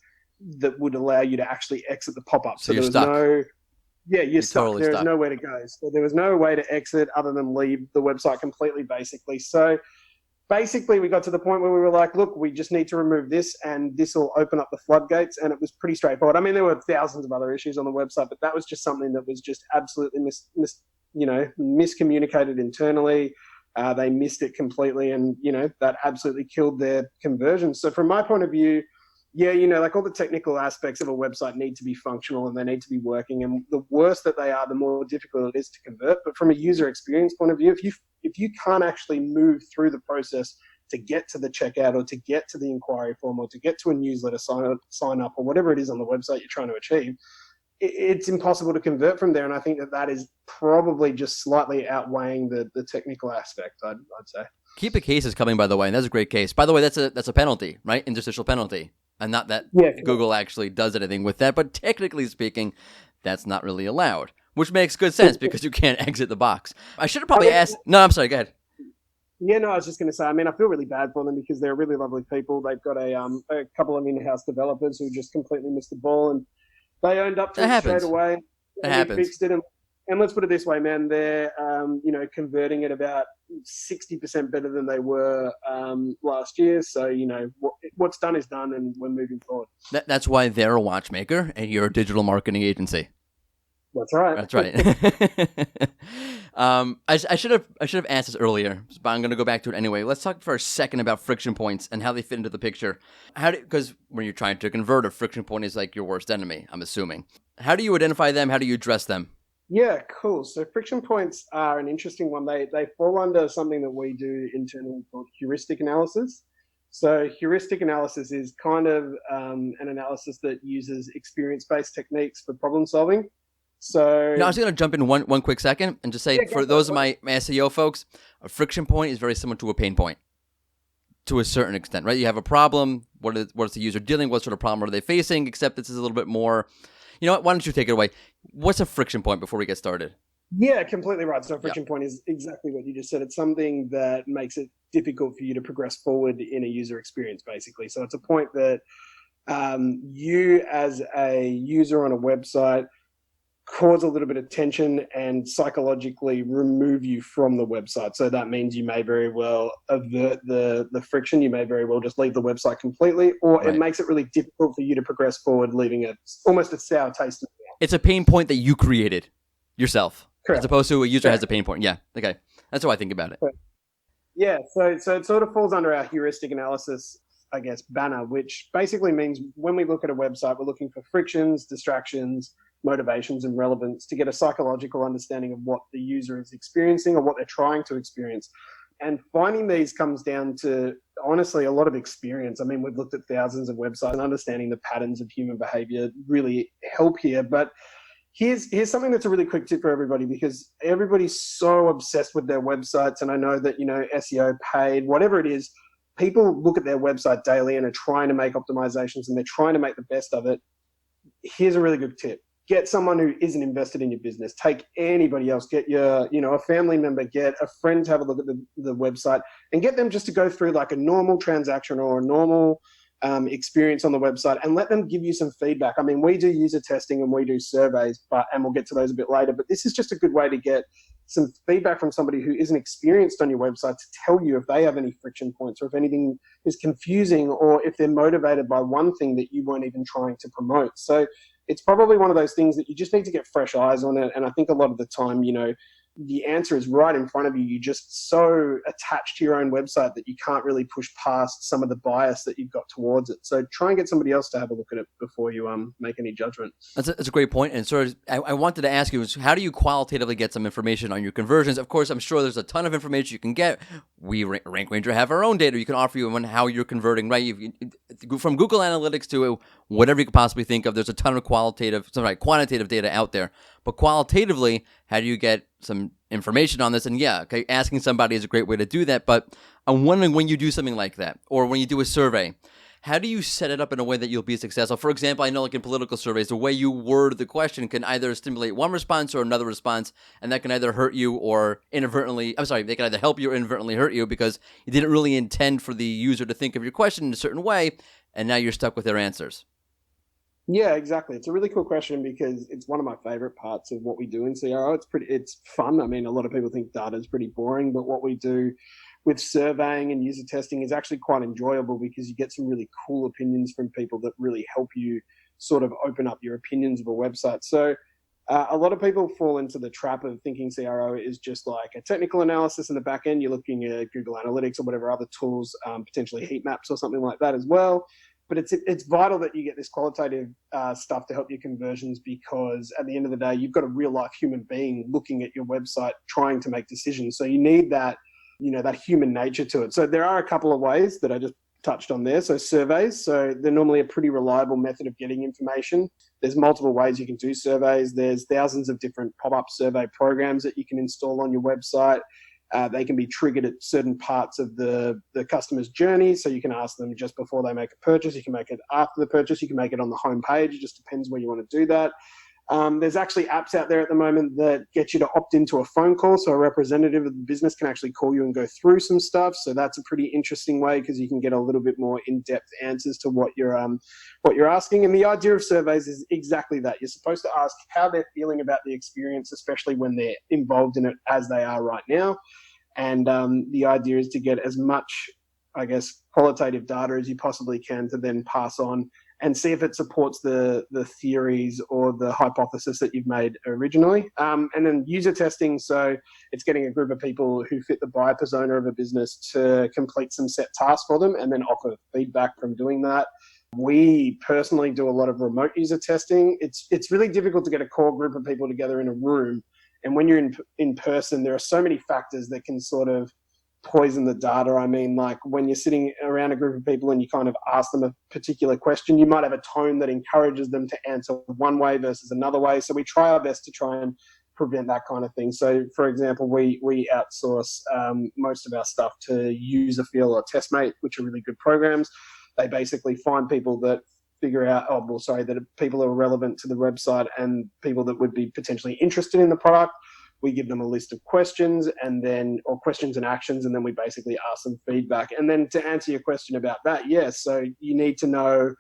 that would allow you to actually exit the pop-up. So there was stuck. You're stuck. Totally There is stuck. nowhere to go. So there was no way to exit other than leave the website completely, basically. So basically we got to the point where we were like, look, we just need to remove this and this will open up the floodgates. And it was pretty straightforward. I mean, there were thousands of other issues on the website, but that was just something that was just absolutely miscommunicated internally. They missed it completely, and that absolutely killed their conversion. So from my point of view, like all the technical aspects of a website need to be functional and they need to be working, and the worse that they are, the more difficult it is to convert. But from a user experience point of view, if you can't actually move through the process to get to the checkout or to get to the inquiry form or to get to a newsletter sign up or whatever it is on the website you're trying to achieve, it's impossible to convert from there. And I think that is probably just slightly outweighing the technical aspect, I'd say. Keep a case is coming, by the way, and that's a great case. By the way, that's a penalty, right? Interstitial penalty. And not that Google actually does anything with that, but technically speaking, that's not really allowed, which makes good sense because you can't exit the box. I should have probably asked. No, I'm sorry. Go ahead. Yeah, no, I was just going to say, I feel really bad for them because they're really lovely people. They've got a couple of in-house developers who just completely missed the ball, and they owned up to it straight away. It happens. Fixed it, and let's put it this way, man. They're converting at about 60% better than they were last year. So what's done is done, and we're moving forward. That's why they're a watchmaker and you're a digital marketing agency. That's right. That's right. I should have asked this earlier, but I'm going to go back to it anyway. Let's talk for a second about friction points and how they fit into the picture. Because when you're trying to convert, a friction point is like your worst enemy, I'm assuming. How do you identify them? How do you address them? Yeah, cool. So friction points are an interesting one. They fall under something that we do internally called heuristic analysis. So heuristic analysis is kind of an analysis that uses experience-based techniques for problem solving. So I was going to jump in one quick second and just say, for those of my SEO folks, a friction point is very similar to a pain point to a certain extent, right? You have a problem. What's the user dealing? What sort of problem are they facing? Except this is a little bit more. You know what? Why don't you take it away? What's a friction point before we get started? Yeah, completely right. So a friction point is exactly what you just said. It's something that makes it difficult for you to progress forward in a user experience, basically. So it's a point that you as a user on a website cause a little bit of tension and psychologically remove you from the website. So that means you may very well avert the friction. You may very well just leave the website completely, or Right. It makes it really difficult for you to progress forward, leaving almost a sour taste in the mouth. It's a pain point that you created yourself, Correct. as opposed to a user has Correct. a pain point. Yeah, okay. That's how I think about it. Yeah, so it sort of falls under our heuristic analysis, I guess, banner, which basically means when we look at a website, we're looking for frictions, distractions, motivations, and relevance to get a psychological understanding of what the user is experiencing or what they're trying to experience. And finding these comes down to, honestly, a lot of experience. I mean, we've looked at thousands of websites, and understanding the patterns of human behavior really help here. But here's something that's a really quick tip for everybody, because everybody's so obsessed with their websites. And I know that, SEO, paid, whatever it is, people look at their website daily and are trying to make optimizations and they're trying to make the best of it. Here's a really good tip. Get someone who isn't invested in your business. Take anybody else. Get your, a family member, get a friend to have a look at the website, and get them just to go through like a normal transaction or a normal experience on the website, and let them give you some feedback. I mean, we do user testing and we do surveys, and we'll get to those a bit later, but this is just a good way to get some feedback from somebody who isn't experienced on your website to tell you if they have any friction points, or if anything is confusing, or if they're motivated by one thing that you weren't even trying to promote. So it's probably one of those things that you just need to get fresh eyes on it. And I think a lot of the time, the answer is right in front of you. You're just so attached to your own website that you can't really push past some of the bias that you've got towards it. So try and get somebody else to have a look at it before you make any judgment. That's a great point. And sort of, I wanted to ask you, is how do you qualitatively get some information on your conversions? Of course, I'm sure there's a ton of information you can get. We, Rank Ranger, have our own data you can offer you on how you're converting, right? From Google Analytics to whatever you could possibly think of, there's a ton of quantitative data out there. But qualitatively, how do you get some information on this? And asking somebody is a great way to do that. But I'm wondering, when you do something like that, or when you do a survey, how do you set it up in a way that you'll be successful? For example, I know like in political surveys, the way you word the question can either stimulate one response or another response, and that can either hurt you or they can either help you or inadvertently hurt you because you didn't really intend for the user to think of your question in a certain way, and now you're stuck with their answers. Yeah, exactly. It's a really cool question because it's one of my favorite parts of what we do in CRO. It's fun. I mean, a lot of people think data is pretty boring, but what we do with surveying and user testing is actually quite enjoyable because you get some really cool opinions from people that really help you sort of open up your opinions of a website. So a lot of people fall into the trap of thinking CRO is just like a technical analysis in the back end. You're looking at Google Analytics or whatever other tools, potentially heat maps or something like that as well. But it's vital that you get this qualitative stuff to help your conversions, because at the end of the day, you've got a real life human being looking at your website trying to make decisions. So you need that, that human nature to it. So there are a couple of ways that I just touched on there. So surveys, so they're normally a pretty reliable method of getting information. There's multiple ways you can do surveys. There's thousands of different pop-up survey programs that you can install on your website. They can be triggered at certain parts of the customer's journey. So you can ask them just before they make a purchase. You can make it after the purchase. You can make it on the home page. It just depends where you want to do that. There's actually apps out there at the moment that get you to opt into a phone call. So a representative of the business can actually call you and go through some stuff. So that's a pretty interesting way because you can get a little bit more in-depth answers to what you're asking. And the idea of surveys is exactly that. You're supposed to ask how they're feeling about the experience, especially when they're involved in it as they are right now. And the idea is to get as much I guess, qualitative data as you possibly can to then pass on and see if it supports the theories or the hypothesis that you've made originally. And then user testing, so it's getting a group of people who fit the buyer persona of a business to complete some set tasks for them and then offer feedback from doing that. We personally do a lot of remote user testing. It's really difficult to get a core group of people together in a room. And when you're in person, there are so many factors that can sort of poison the data. I mean, like when you're sitting around a group of people and you kind of ask them a particular question, you might have a tone that encourages them to answer one way versus another way. So we try our best to try and prevent that kind of thing. So, for example, we outsource most of our stuff to Userfeel or Testmate, which are really good programs. They basically find people that that people are relevant to the website and people that would be potentially interested in the product. We give them a list of questions or questions and actions, and then we basically ask them feedback. And then to answer your question about that, yes, so you need to know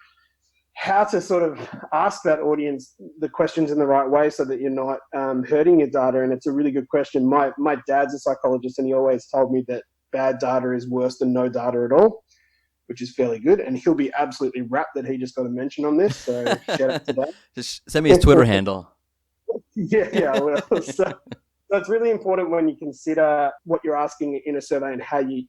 how to sort of ask that audience the questions in the right way so that you're not hurting your data. And it's a really good question. My dad's a psychologist, and he always told me that bad data is worse than no data at all, which is fairly good. And he'll be absolutely rapt that he just got a mention on this. So shout out to that. Just send me his Twitter handle. Yeah, I will. So it's really important when you consider what you're asking in a survey and how you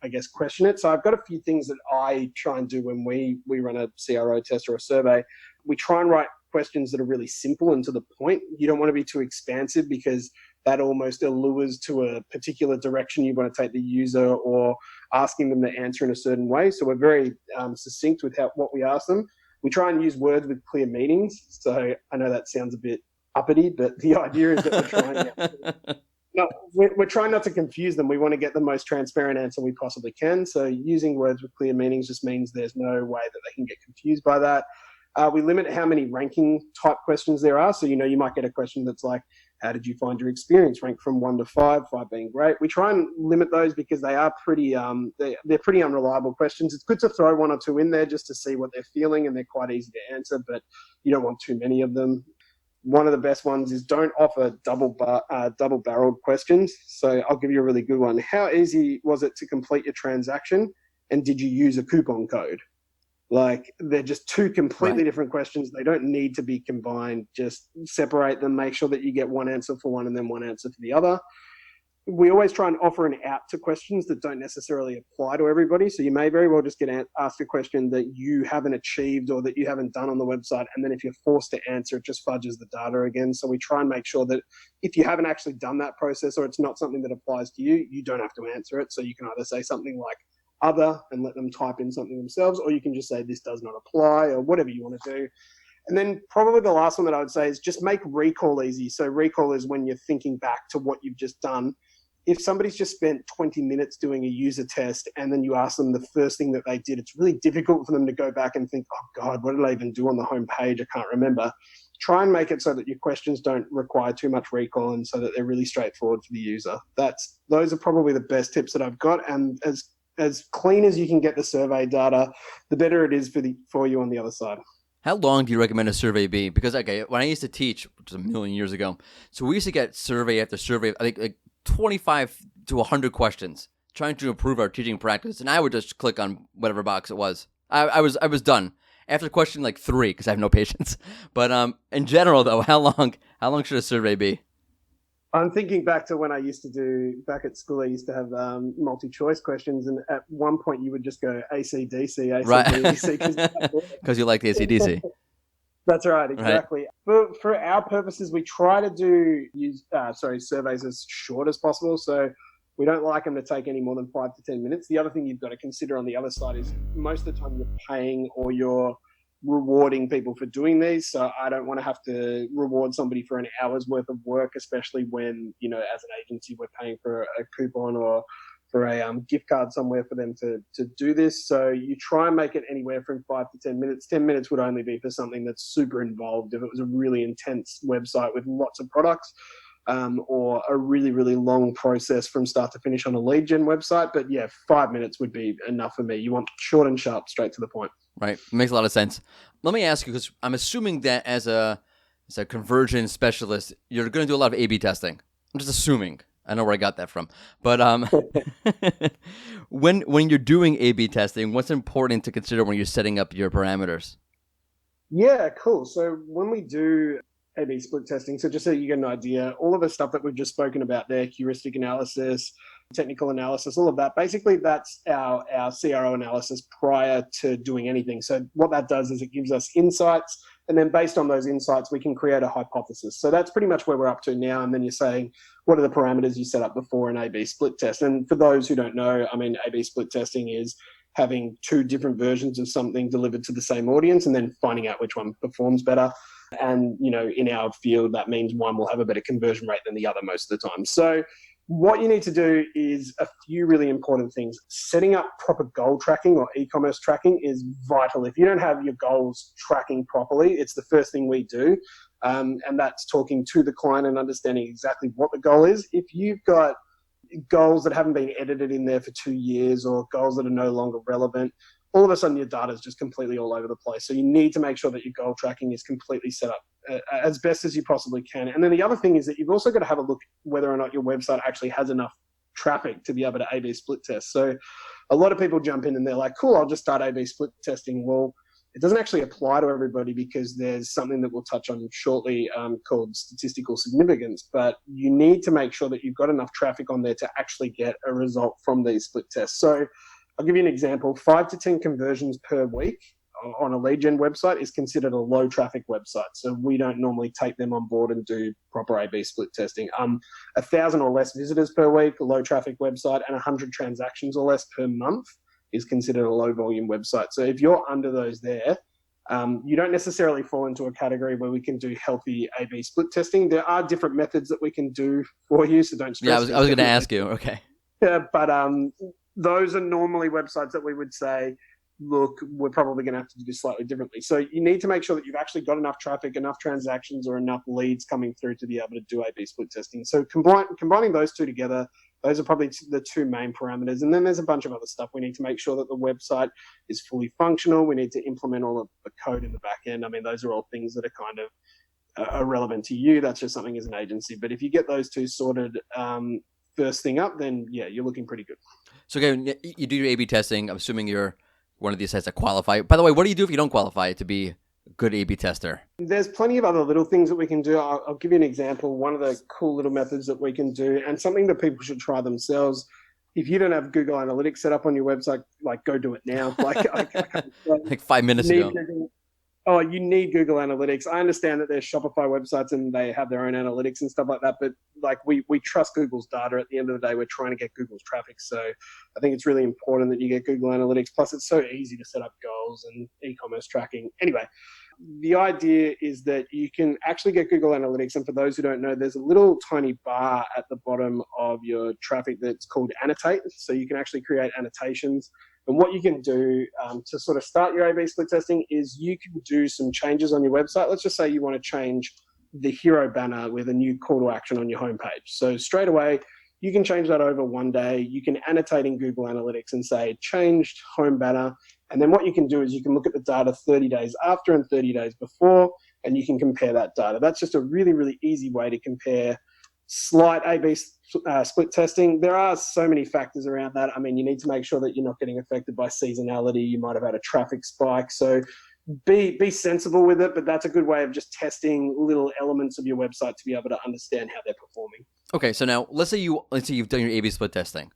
I guess question it. So I've got a few things that I try and do when we run a CRO test or a survey. We try and write questions that are really simple and to the point. You don't want to be too expansive because that almost allures to a particular direction you want to take the user or asking them to answer in a certain way. So we're very succinct with what we ask them. We try and use words with clear meanings. So I know that sounds a bit uppity, but the idea is that we're trying not to confuse them. We want to get the most transparent answer we possibly can. So using words with clear meanings just means there's no way that they can get confused by that. We limit how many ranking type questions there are. So, you might get a question that's like, how did you find your experience? Rank from 1 to 5, 5 being great. We try and limit those because they are pretty, they're pretty unreliable questions. It's good to throw 1 or 2 in there just to see what they're feeling, and they're quite easy to answer, but you don't want too many of them. One of the best ones is don't offer double-barreled questions. So I'll give you a really good one. How easy was it to complete your transaction, and did you use a coupon code? Like, they're just 2 completely different questions. They don't need to be combined. Just separate them. Make sure that you get one answer for one and then one answer for the other. We always try and offer an out to questions that don't necessarily apply to everybody. So you may very well just get asked a question that you haven't achieved or that you haven't done on the website. And then if you're forced to answer, it just fudges the data again. So we try and make sure that if you haven't actually done that process or it's not something that applies to you, you don't have to answer it. So you can either say something like other and let them type in something themselves, or you can just say this does not apply or whatever you want to do. And then probably the last one that I would say is just make recall easy. So recall is when you're thinking back to what you've just done. If somebody's just spent 20 minutes doing a user test and then you ask them the first thing that they did, it's really difficult for them to go back and think, oh God, what did I even do on the home page? I can't remember. Try and make it so that your questions don't require too much recall and so that they're really straightforward for the user. Those are probably the best tips that I've got. And as clean as you can get the survey data, the better it is for you on the other side. How long do you recommend a survey be? Because when I used to teach, which was a million years ago, so we used to get survey after survey, I think like 25 to 100 questions, trying to improve our teaching practice, and I would just click on whatever box it was. I was done after question like 3 because I have no patience. But in general, though, how long should a survey be? I'm thinking back to when I used to do, back at school, I used to have multi-choice questions, and at one point you would just go AC/DC, AC/DC. Because you like the AC/DC. That's right, exactly. Right. For our purposes, we try to use surveys as short as possible, so we don't like them to take any more than 5 to 10 minutes. The other thing you've got to consider on the other side is most of the time you're paying or you're rewarding people for doing these. So I don't want to have to reward somebody for an hour's worth of work, especially when, as an agency, we're paying for a coupon or for a gift card somewhere for them to do this. So you try and make it anywhere from 5 to 10 minutes. 10 minutes would only be for something that's super involved. If it was a really intense website with lots of products, or a really, really long process from start to finish on a lead gen website. But yeah, 5 minutes would be enough for me. You want short and sharp, straight to the point. Right. Makes a lot of sense. Let me ask you, because I'm assuming that as a conversion specialist, you're going to do a lot of A/B testing. I'm just assuming. I know where I got that from. But when you're doing A/B testing, what's important to consider when you're setting up your parameters? Yeah, cool. So when we do A/B split testing, so just so you get an idea, all of the stuff that we've just spoken about there, heuristic analysis, technical analysis, all of that, basically that's our CRO analysis prior to doing anything. So what that does is it gives us insights, and then based on those insights, we can create a hypothesis. So that's pretty much where we're up to now. And then you're saying, what are the parameters you set up before an A/B split test? And for those who don't know, I mean, A/B split testing is having two different versions of something delivered to the same audience and then finding out which one performs better. And, in our field, that means one will have a better conversion rate than the other most of the time. So what you need to do is a few really important things. Setting up proper goal tracking or e-commerce tracking is vital. If you don't have your goals tracking properly, it's the first thing we do. And that's talking to the client and understanding exactly what the goal is. If you've got goals that haven't been edited in there for 2 years or goals that are no longer relevant, all of a sudden your data is just completely all over the place. So you need to make sure that your goal tracking is completely set up as best as you possibly can. And then the other thing is that you've also got to have a look whether or not your website actually has enough traffic to be able to A/B split test. So a lot of people jump in and they're like, cool, I'll just start A/B split testing. Well, it doesn't actually apply to everybody because there's something that we'll touch on shortly called statistical significance. But you need to make sure that you've got enough traffic on there to actually get a result from these split tests. So I'll give you an example. 5 to 10 conversions per week on a lead gen website is considered a low traffic website. So we don't normally take them on board and do proper A/B split testing. 1,000 or less visitors per week, a low traffic website, and 100 transactions or less per month is considered a low volume website. So if you're under those there, you don't necessarily fall into a category where we can do healthy A/B split testing. There are different methods that we can do for you, so don't stress. Yeah, I was going to ask you. Okay. Yeah, but those are normally websites that we would say, look, we're probably going to have to do this slightly differently. So you need to make sure that you've actually got enough traffic, enough transactions, or enough leads coming through to be able to do A/B split testing. So combining those two together, those are probably the two main parameters. And then there's a bunch of other stuff. We need to make sure that the website is fully functional. We need to implement all of the code in the back end. I mean, those are all things that are kind of are relevant to you. That's just something as an agency. But if you get those two sorted first thing up, then yeah, you're looking pretty good. So again, you do your A/B testing. I'm assuming you're one of these sites that qualify. By the way, what do you do if you don't qualify to be a good A/B tester? There's plenty of other little things that we can do. I'll give you an example. One of the cool little methods that we can do, and something that people should try themselves. If you don't have Google Analytics set up on your website, like go do it now. Like 5 minutes ago. You need Google Analytics. I understand that there's Shopify websites and they have their own analytics and stuff like that, but like we trust Google's data. At the end of the day, we're trying to get Google's traffic. So I think it's really important that you get Google Analytics. Plus, it's so easy to set up goals and e-commerce tracking. Anyway, the idea is that you can actually get Google Analytics. And for those who don't know, there's a little tiny bar at the bottom of your traffic that's called annotate. So you can actually create annotations. And what you can do to sort of start your A/B split testing is you can do some changes on your website. Let's just say you want to change the hero banner with a new call to action on your homepage. So straight away, you can change that over one day. You can annotate in Google Analytics and say, changed home banner. And then what you can do is you can look at the data 30 days after and 30 days before, and you can compare that data. That's just a really, really easy way to compare slight A/B split testing. There are so many factors around that. I mean, you need to make sure that you're not getting affected by seasonality. You might have had a traffic spike. So be sensible with it, but that's a good way of just testing little elements of your website to be able to understand how they're performing. Okay, so now let's say you've done your A/B split testing.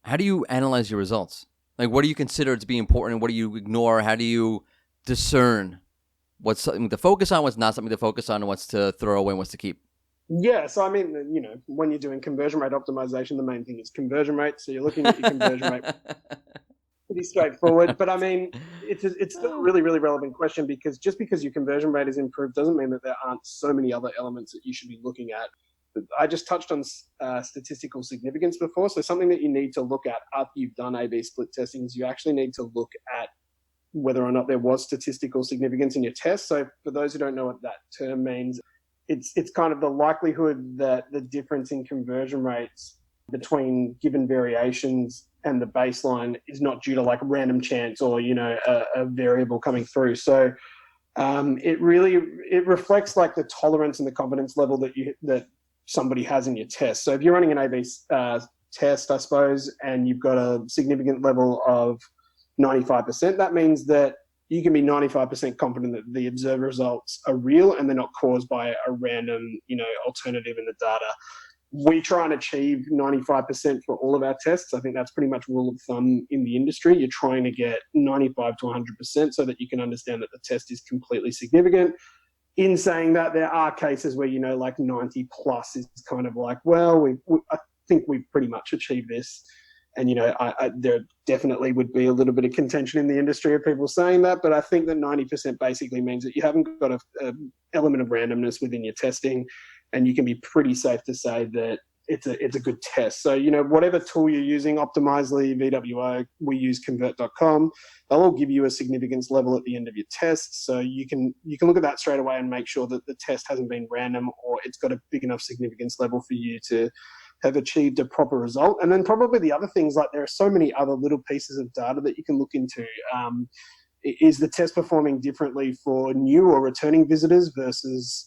How do you analyze your results? Like, what do you consider to be important? What do you ignore? How do you discern what's something to focus on, what's not something to focus on, and what's to throw away and what's to keep? Yeah, so I mean, when you're doing conversion rate optimization, the main thing is conversion rate. So you're looking at your conversion rate. Pretty straightforward, but I mean, it's still a really, really relevant question because just because your conversion rate is improved doesn't mean that there aren't so many other elements that you should be looking at. I just touched on statistical significance before, so something that you need to look at after you've done A/B split testing is you actually need to look at whether or not there was statistical significance in your test. So for those who don't know what that term means, it's kind of the likelihood that the difference in conversion rates between given variations and the baseline is not due to like random chance or a variable coming through. So it reflects like the tolerance and the confidence level that somebody has in your test. So if you're running an A/B test, I suppose, and you've got a significant level of 95%, that means that you can be 95% confident that the observer results are real and they're not caused by a random, alternative in the data. We try and achieve 95% for all of our tests. I think that's pretty much rule of thumb in the industry. You're trying to get 95 to 100% so that you can understand that the test is completely significant. In saying that, there are cases where, like 90 plus is kind of like, well, I think we've pretty much achieved this. And, there definitely would be a little bit of contention in the industry of people saying that. But I think that 90% basically means that you haven't got an element of randomness within your testing. And you can be pretty safe to say that it's a good test. So, whatever tool you're using, Optimizely, VWO, we use convert.com, they'll all give you a significance level at the end of your test. So you can look at that straight away and make sure that the test hasn't been random or it's got a big enough significance level for you to have achieved a proper result. And then probably the other things, like there are so many other little pieces of data that you can look into. Is the test performing differently for new or returning visitors versus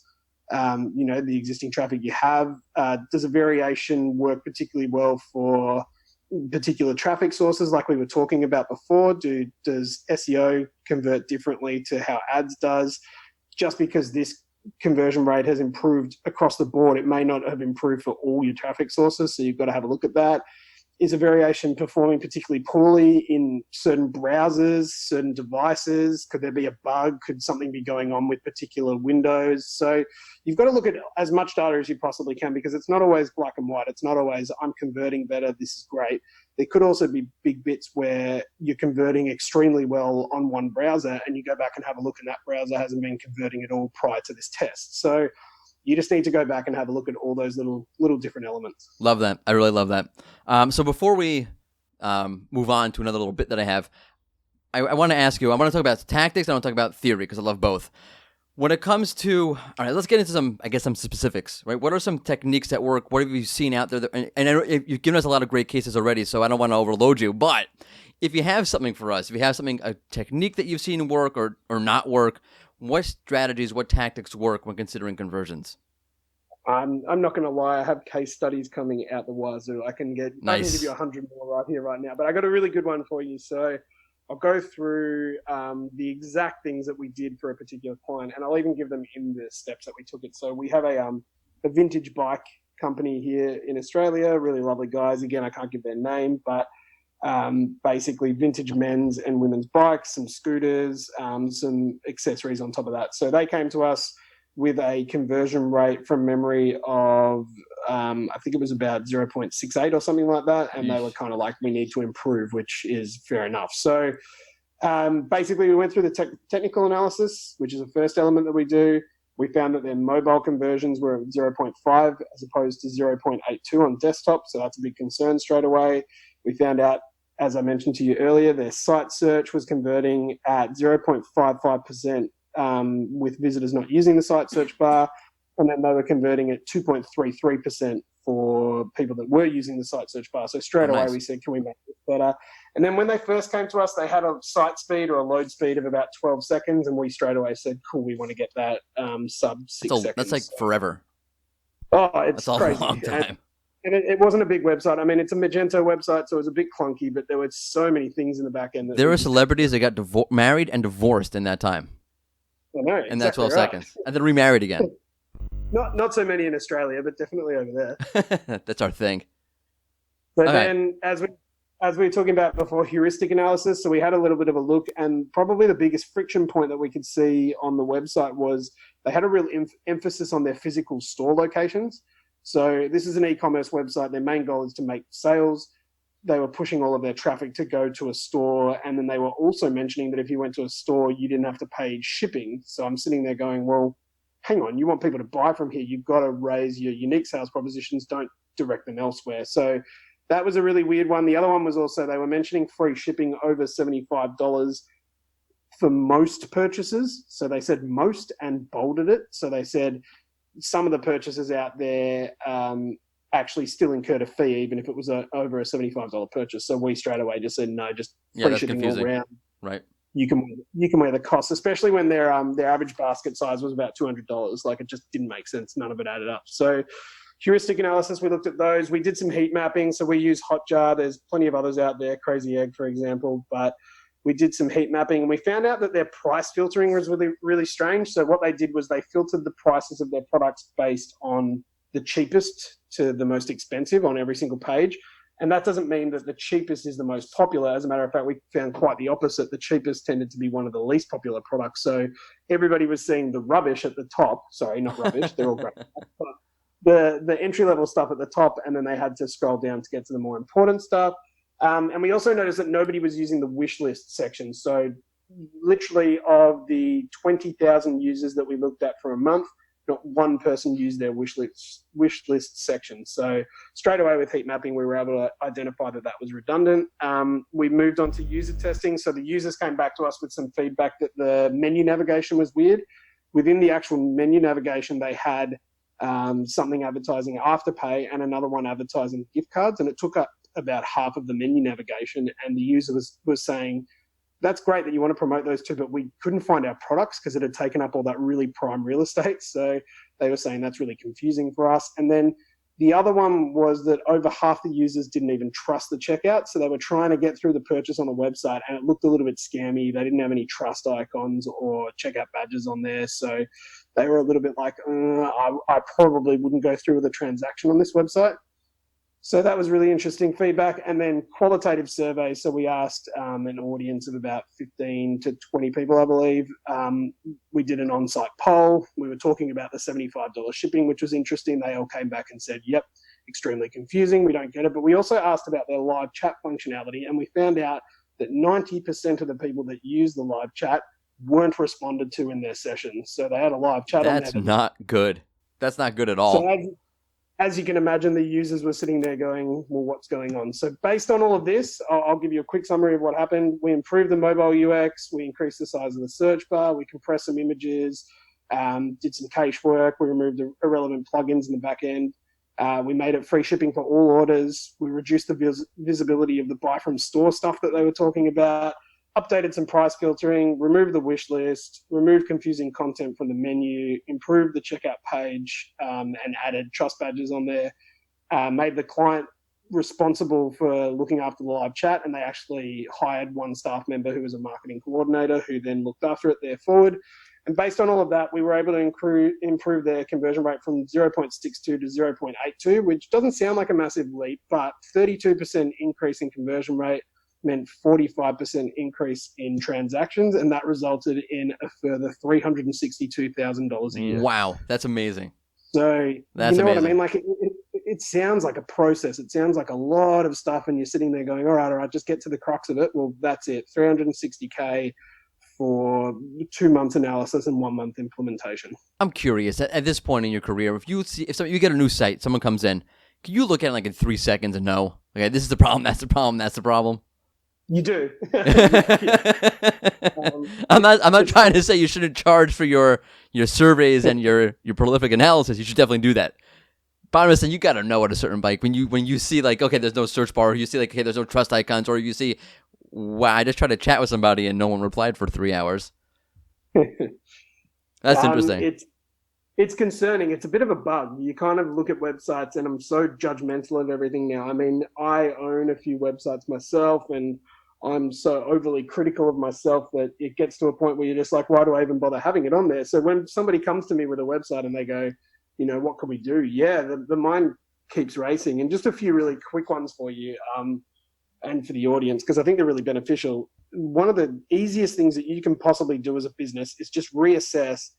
the existing traffic you have? Does a variation work particularly well for particular traffic sources like we were talking about before? Does SEO convert differently to how ads does? Just because this conversion rate has improved across the board, it may not have improved for all your traffic sources, so you've got to have a look at that. Is a variation performing particularly poorly in certain browsers, certain devices? Could there be a bug? Could something be going on with particular windows? So you've got to look at as much data as you possibly can, because it's not always black and white. It's not always, I'm converting better, this is great. There could also be big bits where you're converting extremely well on one browser and you go back and have a look and that browser hasn't been converting at all prior to this test. So you just need to go back and have a look at all those little different elements. Love that. I really love that. So before we move on to another little bit that I have, I want to ask you, I want to talk about tactics, I want to talk about theory, because I love both. When it comes to, all right, let's get into some specifics, right? What are some techniques that work? What have you seen out there? And you've given us a lot of great cases already, so I don't want to overload you. But if you have something for us, if you have a technique that you've seen work or not work, what strategies, what tactics work when considering conversions? I'm not going to lie. I have case studies coming out the wazoo. I can give you 100 more right here, right now. But I got a really good one for you. So I'll go through the exact things that we did for a particular client, and I'll even give them in the steps that we took it. So we have a vintage bike company here in Australia, really lovely guys. Again, I can't give their name, but basically vintage men's and women's bikes, some scooters, some accessories on top of that. So they came to us with a conversion rate from memory of, I think it was about 0.68 or something like that. And they were kind of like, we need to improve, which is fair enough. So basically we went through the technical analysis, which is the first element that we do. We found that their mobile conversions were at 0.5 as opposed to 0.82 on desktop. So that's a big concern straight away. We found out, as I mentioned to you earlier, their site search was converting at 0.55% with visitors not using the site search bar, and then they were converting at 2.33% for people that were using the site search bar. So straight away we said, can we make this better? And then when they first came to us, they had a site speed or a load speed of about 12 seconds, and we straight away said, cool, we want to get that sub 6 seconds. That's like forever. Oh, it's that's crazy. A long time. And it wasn't a big website. I mean, it's a Magento website, so it was a bit clunky, but there were so many things in the back end. There were celebrities that got married and divorced in that time. I know, in that 12 seconds. And then remarried again. Not so many in Australia, but definitely over there. That's our thing. But then, as we were talking about before, heuristic analysis, so we had a little bit of a look, and probably the biggest friction point that we could see on the website was they had a real emphasis on their physical store locations. So this is an e-commerce website. Their main goal is to make sales. They were pushing all of their traffic to go to a store. And then they were also mentioning that if you went to a store, you didn't have to pay shipping. So I'm sitting there going, well, hang on, you want people to buy from here. You've got to raise your unique sales propositions. Don't direct them elsewhere. So that was a really weird one. The other one was also, they were mentioning free shipping over $75 for most purchases. So they said most and bolded it. So they said some of the purchases out there actually still incurred a fee, even if it was over a $75 purchase. So we straight away just said, no, just free shipping confusing. All around. Right. You can wear the cost, especially when their average basket size was about $200. Like, it just didn't make sense. None of it added up. So heuristic analysis, we looked at those. We did some heat mapping. So we use Hotjar. There's plenty of others out there, Crazy Egg, for example. But we did some heat mapping and we found out that their price filtering was really, really strange. So what they did was they filtered the prices of their products based on the cheapest to the most expensive on every single page. And that doesn't mean that the cheapest is the most popular. As a matter of fact, we found quite the opposite. The cheapest tended to be one of the least popular products. So everybody was seeing the rubbish at the top. Sorry, not rubbish. They're all great. But the entry-level stuff at the top, and then they had to scroll down to get to the more important stuff. And we also noticed that nobody was using the wish list section. So literally of the 20,000 users that we looked at for a month, not one person used their wish list section. So straight away with heat mapping, we were able to identify that that was redundant. We moved on to user testing. So the users came back to us with some feedback that the menu navigation was weird. Within the actual menu navigation, they had something advertising Afterpay and another one advertising gift cards. And it took up about half of the menu navigation. And the user was saying, that's great that you want to promote those two, but we couldn't find our products because it had taken up all that really prime real estate. So they were saying that's really confusing for us. And then the other one was that over half the users didn't even trust the checkout. So they were trying to get through the purchase on the website and it looked a little bit scammy. They didn't have any trust icons or checkout badges on there. So they were a little bit like, I probably wouldn't go through with a transaction on this website. So that was really interesting feedback. And then qualitative surveys. So we asked an audience of about 15 to 20 people, I believe. We did an on-site poll. We were talking about the $75 shipping, which was interesting. They all came back and said, yep, extremely confusing. We don't get it. But we also asked about their live chat functionality. And we found out that 90% of the people that use the live chat weren't responded to in their session. So they had a live chat on there. That's not good. That's not good at all. So as you can imagine, the users were sitting there going, well, what's going on? So based on all of this, I'll give you a quick summary of what happened. We improved the mobile UX. We increased the size of the search bar. We compressed some images, did some cache work. We removed the irrelevant plugins in the back end. We made it free shipping for all orders. We reduced the visibility of the buy from store stuff that they were talking about. Updated some price filtering, removed the wish list, removed confusing content from the menu, improved the checkout page, and added trust badges on there. Made the client responsible for looking after the live chat, and they actually hired one staff member who was a marketing coordinator who then looked after it there forward. And based on all of that, we were able to improve their conversion rate from 0.62 to 0.82, which doesn't sound like a massive leap, but 32% increase in conversion rate meant 45% increase in transactions, and that resulted in a further $362,000 a year. Wow, that's amazing. So that's you know amazing. what I mean? Like it sounds like a process. It sounds like a lot of stuff, and you're sitting there going, all right, just get to the crux of it. Well, that's it. $360K for 2 months analysis and 1 month implementation. I'm curious, at this point in your career, if you get a new site, someone comes in, can you look at it like in 3 seconds and know, okay, this is the problem, that's the problem, that's the problem? You do. I'm not trying to say you shouldn't charge for your surveys and your prolific analysis. You should definitely do that. But I'm saying you got to know at a certain bike when you see like, okay, there's no search bar, or you see like, okay, there's no trust icons, or you see, wow, I just tried to chat with somebody and no one replied for 3 hours. That's interesting. It's concerning. It's a bit of a bug. You kind of look at websites, and I'm so judgmental of everything now. I mean, I own a few websites myself, and I'm so overly critical of myself that it gets to a point where you're just like, why do I even bother having it on there? So when somebody comes to me with a website and they go, you know, what can we do? Yeah, the mind keeps racing. And just a few really quick ones for you and for the audience, because I think they're really beneficial. One of the easiest things that you can possibly do as a business is just reassess,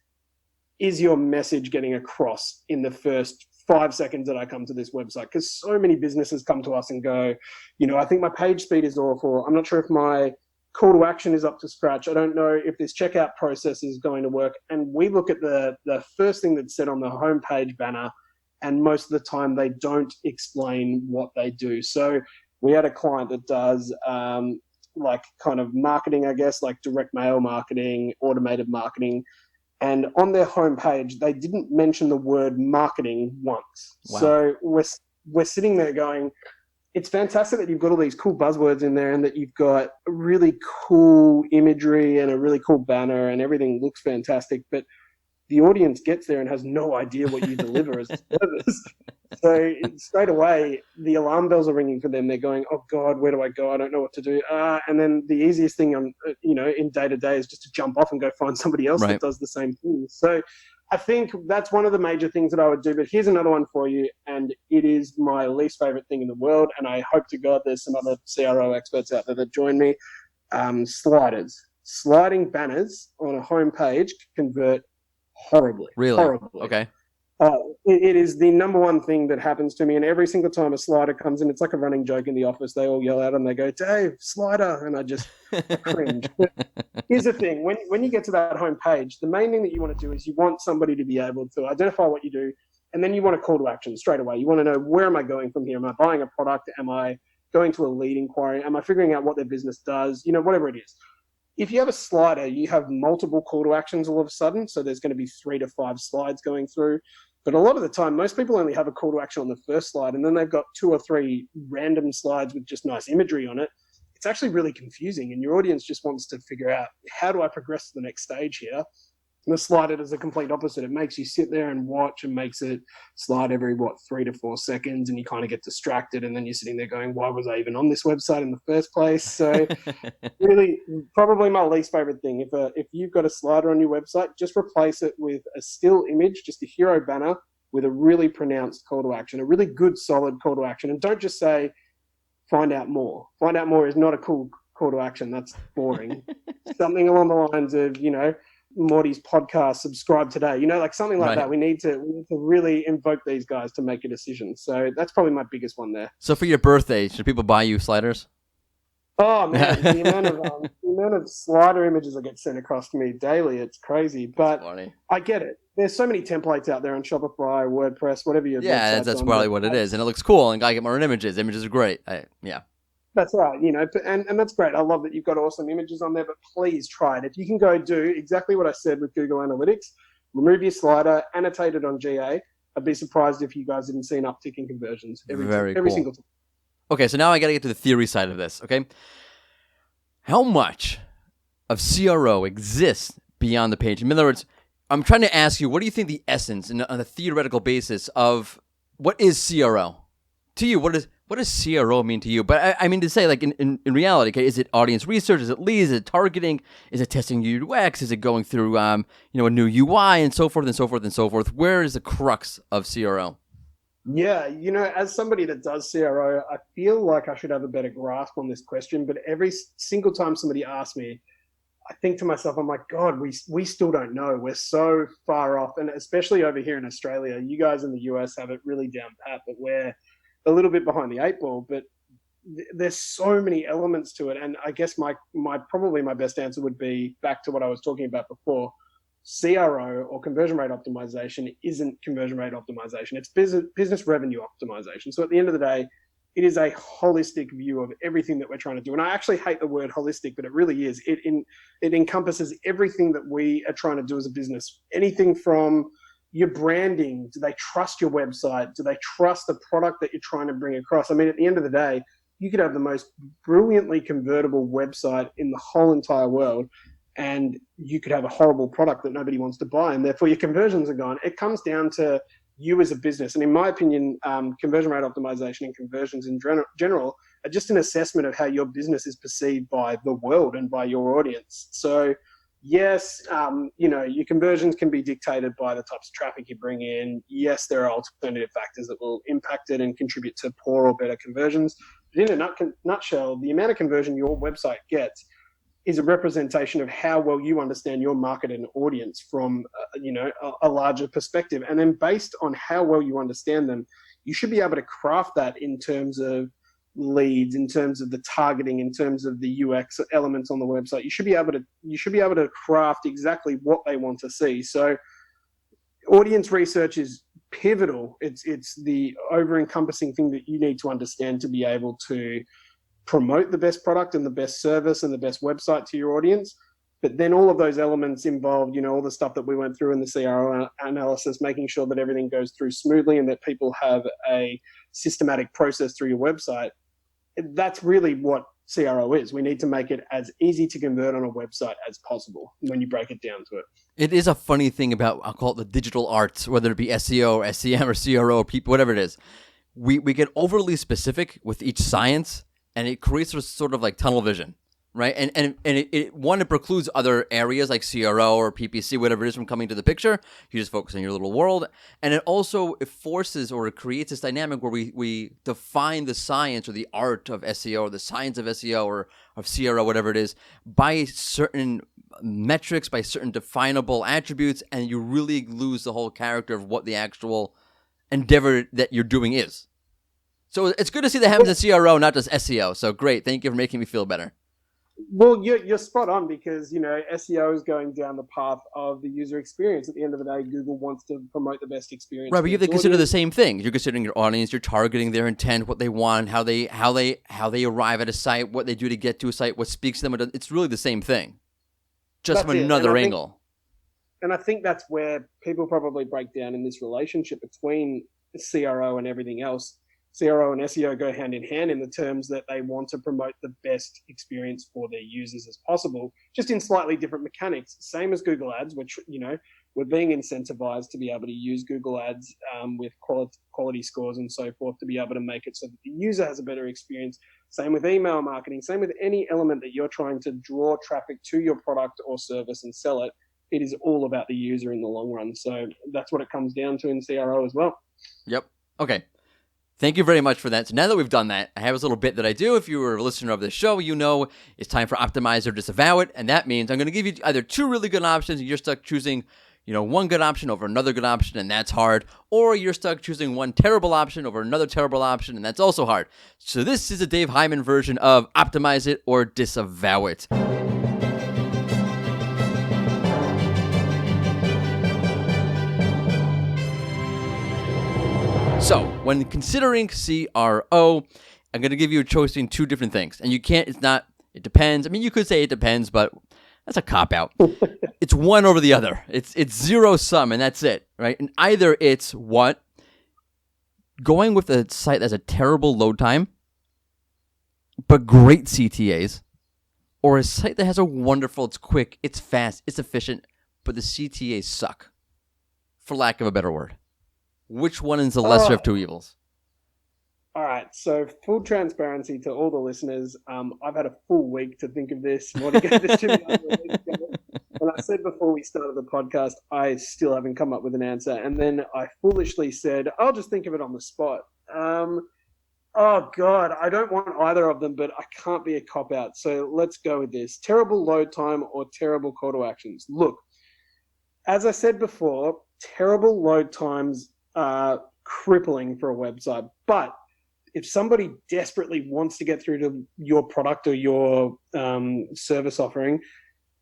is your message getting across in the first 5 seconds that I come to this website? Because so many businesses come to us and go, you know, I think my page speed is awful. I'm not sure if my call to action is up to scratch. I don't know if this checkout process is going to work. And we look at the first thing that's said on the homepage banner, and most of the time they don't explain what they do. So we had a client that does like kind of marketing, I guess, like direct mail marketing, automated marketing. And on their homepage, they didn't mention the word marketing once. Wow. So we're sitting there going, it's fantastic that you've got all these cool buzzwords in there and that you've got really cool imagery and a really cool banner and everything looks fantastic. But the audience gets there and has no idea what you deliver as a service. So straight away, the alarm bells are ringing for them. They're going, oh God, where do I go? I don't know what to do. And then the easiest thing in day to day is just to jump off and go find somebody else that does the same thing. So I think that's one of the major things that I would do. But here's another one for you, and it is my least favorite thing in the world. And I hope to God there's some other CRO experts out there that join me. Sliders. Sliding banners on a homepage convert horribly. Really? Horribly. Okay. It is the number one thing that happens to me. And every single time a slider comes in, it's like a running joke in the office. They all yell out and they go, Dave, slider. And I just cringe. But here's the thing. When you get to that homepage, the main thing that you want to do is you want somebody to be able to identify what you do. And then you want a call to action straight away. You want to know, where am I going from here? Am I buying a product? Am I going to a lead inquiry? Am I figuring out what their business does? Whatever it is. If you have a slider, you have multiple call to actions all of a sudden. So there's going to be 3 to 5 slides going through. But a lot of the time, most people only have a call to action on the first slide, and then they've got 2 or 3 random slides with just nice imagery on it. It's actually really confusing, and your audience just wants to figure out, how do I progress to the next stage here? And the slider does the complete opposite. It makes you sit there and watch, and makes it slide every, 3 to 4 seconds, and you kind of get distracted, and then you're sitting there going, why was I even on this website in the first place? So really, probably my least favorite thing. If you've got a slider on your website, just replace it with a still image, just a hero banner with a really pronounced call to action, a really good, solid call to action. And don't just say, find out more. Find out more is not a cool call to action. That's boring. Something along the lines of, Morty's podcast, subscribe today, something like that. We need to really invoke these guys to make a decision. So that's probably my biggest one there. So for your birthday, should people buy you sliders? Oh man, the amount of slider images that get sent across to me daily, it's crazy. But I get it. There's so many templates out there on Shopify, WordPress, whatever your that's probably what it is, and it looks cool. And I get more images. Images are great. That's right, and that's great. I love that you've got awesome images on there, but please try it. If you can go do exactly what I said with Google Analytics, remove your slider, annotate it on GA, I'd be surprised if you guys didn't see an uptick in conversions every single time. Okay, so now I got to get to the theory side of this, okay? How much of CRO exists beyond the page? In other words, I'm trying to ask you, what do you think the essence on a theoretical basis of what is CRO? To you, what does CRO mean to you? But I mean to say, like in reality, okay, is it audience research? Is it leads? Is it targeting? Is it testing UX? Is it going through a new UI and so forth and so forth and so forth? Where is the crux of CRO? Yeah, as somebody that does CRO, I feel like I should have a better grasp on this question. But every single time somebody asks me, I think to myself, I'm like, God, we still don't know. We're so far off, and especially over here in Australia, you guys in the US have it really down pat, but we're a little bit behind the 8 ball, but there's so many elements to it. And I guess my best answer would be back to what I was talking about before. CRO, or conversion rate optimization, isn't conversion rate optimization. It's business revenue optimization. So at the end of the day, it is a holistic view of everything that we're trying to do. And I actually hate the word holistic, but it really is. It encompasses everything that we are trying to do as a business. Anything from your branding, do they trust your website? Do they trust the product that you're trying to bring across? I mean, at the end of the day, you could have the most brilliantly convertible website in the whole entire world, and you could have a horrible product that nobody wants to buy, and therefore your conversions are gone. It comes down to you as a business. And in my opinion, conversion rate optimization and conversions in general are just an assessment of how your business is perceived by the world and by your audience. So yes, your conversions can be dictated by the types of traffic you bring in. Yes, there are alternative factors that will impact it and contribute to poor or better conversions. But in a nutshell, the amount of conversion your website gets is a representation of how well you understand your market and audience from, a larger perspective. And then based on how well you understand them, you should be able to craft that in terms of leads, in terms of the targeting, in terms of the UX elements on the website. You should be able to craft exactly what they want to see. So audience research is pivotal. It's the over-encompassing thing that you need to understand to be able to promote the best product and the best service and the best website to your audience. But then all of those elements involved, all the stuff that we went through in the CRO analysis, making sure that everything goes through smoothly and that people have a systematic process through your website. That's really what CRO is. We need to make it as easy to convert on a website as possible when you break it down to it. It is a funny thing about, I'll call it the digital arts, whether it be SEO or SEM or CRO or people, whatever it is. We get overly specific with each science, and it creates a sort of like tunnel vision, right? And it precludes other areas like CRO or PPC, whatever it is, from coming to the picture. You just focus on your little world. And it forces or it creates this dynamic where we define the science or the art of SEO or the science of SEO or of CRO, whatever it is, by certain metrics, by certain definable attributes, and you really lose the whole character of what the actual endeavor that you're doing is. So it's good to see that happens in CRO, not just SEO. So great. Thank you for making me feel better. Well, you're spot on because, SEO is going down the path of the user experience. At the end of the day, Google wants to promote the best experience. Right, but you have to consider the same thing. You're considering your audience, you're targeting their intent, what they want, how they arrive at a site, what they do to get to a site, what speaks to them. It's really the same thing, just from another angle. And I think that's where people probably break down in this relationship between CRO and everything else. CRO and SEO go hand in hand in the terms that they want to promote the best experience for their users as possible, just in slightly different mechanics. Same as Google Ads, which, we're being incentivized to be able to use Google Ads with quality scores and so forth to be able to make it so that the user has a better experience. Same with email marketing, same with any element that you're trying to draw traffic to your product or service and sell it. It is all about the user in the long run. So that's what it comes down to in CRO as well. Yep. Okay. Thank you very much for that. So now that we've done that, I have this little bit that I do. If you were a listener of this show, you know it's time for optimize or disavow it. And that means I'm going to give you either two really good options and you're stuck choosing, one good option over another good option, and that's hard. Or you're stuck choosing one terrible option over another terrible option, and that's also hard. So this is a Dave Hyman version of optimize it or disavow it. So, when considering CRO, I'm going to give you a choice between two different things. And it depends. I mean, you could say it depends, but that's a cop-out. It's one over the other. It's zero sum, and that's it, right? And either it's what? Going with a site that has a terrible load time, but great CTAs, or a site that has a wonderful, it's quick, it's fast, it's efficient, but the CTAs suck, for lack of a better word. Which one is the lesser of two evils? All right. So full transparency to all the listeners. I've had a full week to think of this. Morty gave this to me over a week ago. And I said before we started the podcast, I still haven't come up with an answer. And then I foolishly said, I'll just think of it on the spot. Oh, God, I don't want either of them, but I can't be a cop-out. So let's go with this. Terrible load time or terrible call to actions. Look, as I said before, terrible load times are crippling for a website. But if somebody desperately wants to get through to your product or your service offering,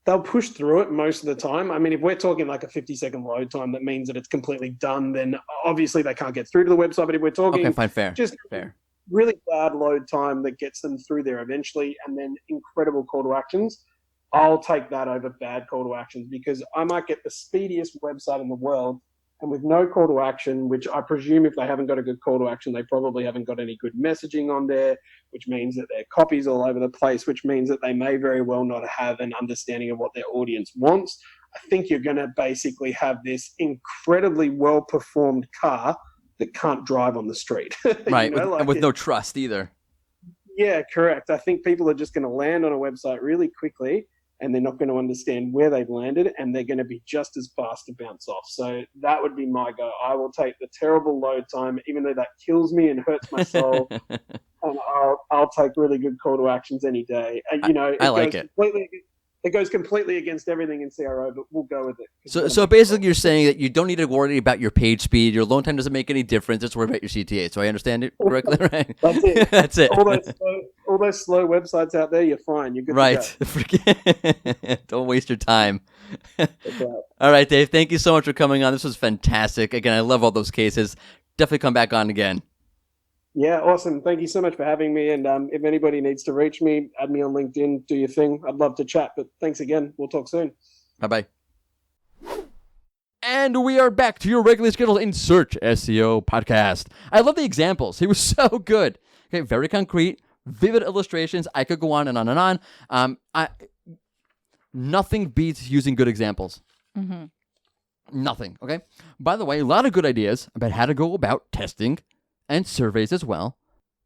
they'll push through it most of the time. I mean, if we're talking like a 50-second load time, that means that it's completely done. Then obviously they can't get through to the website. But if we're talking fair. Really bad load time that gets them through there eventually, and then incredible call to actions, I'll take that over bad call to actions, because I might get the speediest website in the world, and with no call to action, which I presume if they haven't got a good call to action, they probably haven't got any good messaging on there, which means that their copy's all over the place, which means that they may very well not have an understanding of what their audience wants. I think you're going to basically have this incredibly well-performed car that can't drive on the street. Right, with no trust either. Yeah, correct. I think people are just going to land on a website really quickly, and they're not going to understand where they've landed, and they're going to be just as fast to bounce off. So that would be my go. I will take the terrible load time, even though that kills me and hurts my soul, and I'll take really good call to actions any day. I like it. It goes completely against everything in CRO, but we'll go with it. So basically you're saying that you don't need to worry about your page speed. Your load time doesn't make any difference. Just worry about your CTA. So I understand it correctly, right? That's it. That's it. All those slow websites out there, you're fine. You're good to go. Don't waste your time. All right, Dave. Thank you so much for coming on. This was fantastic. Again, I love all those cases. Definitely come back on again. Yeah, awesome. Thank you so much for having me. And if anybody needs to reach me, add me on LinkedIn, do your thing. I'd love to chat. But thanks again. We'll talk soon. Bye-bye. And we are back to your regularly scheduled In Search SEO podcast. I love the examples. He was so good. Okay, very concrete, vivid illustrations. I could go on and on and on. Nothing beats using good examples. Mm-hmm. Nothing, okay? By the way, a lot of good ideas about how to go about testing and surveys as well.